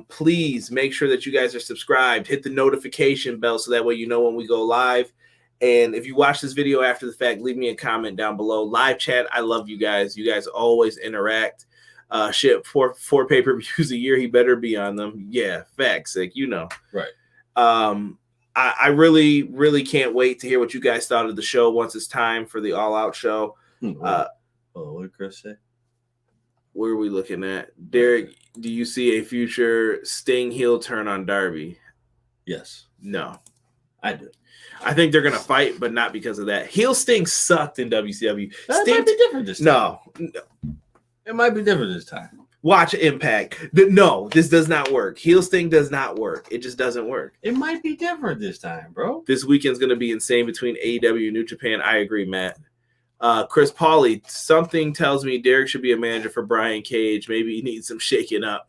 Please make sure that you guys are subscribed. Hit the notification bell so that way you know when we go live. And if you watch this video after the fact, leave me a comment down below. Live chat, I love you guys. You guys always interact. Four pay-per-views a year, he better be on them. Yeah, facts, like, you know. Right. I really, really can't wait to hear what you guys thought of the show once it's time for the All Out show. What did Chris say? Where are we looking at? Derek, do you see a future Sting heel turn on Darby? Yes. No. I do. I think they're going to fight, but not because of that. Heel Sting sucked in WCW. That Sting might be different this time. No. It might be different this time. Watch Impact. No, this does not work. Heel Sting does not work. It just doesn't work. It might be different this time, bro. This weekend's going to be insane between AEW and New Japan. I agree, Matt. Chris Pauly, something tells me Derek should be a manager for Brian Cage. Maybe he needs some shaking up.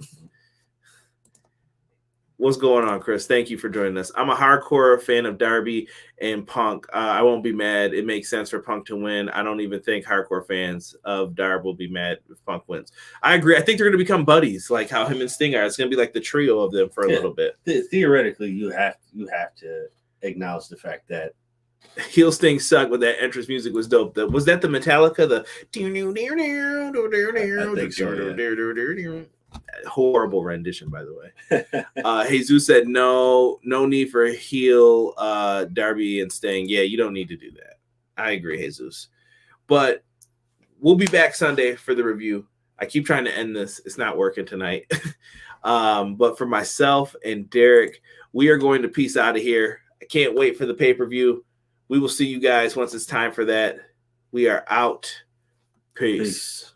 What's going on, Chris? Thank you for joining us. I'm a hardcore fan of Darby and Punk. I won't be mad. It makes sense for Punk to win. I don't even think hardcore fans of Darby will be mad if Punk wins. I agree. I think they're going to become buddies, like how him and Sting are. It's going to be like the trio of them for a little bit. Theoretically, you have to acknowledge the fact that Heel Sting sucked, but that entrance music was dope. Was that the Metallica? I think so, yeah. Horrible rendition, by the way. Jesus said no need for a heel Darby and Sting. Yeah, you don't need to do that. I agree, Jesus. But we'll be back Sunday for the review. I keep trying to end this. It's not working tonight. But for myself and Derek, we are going to peace out of here. I can't wait for the pay-per-view. We will see you guys once it's time for that. We are out. Peace.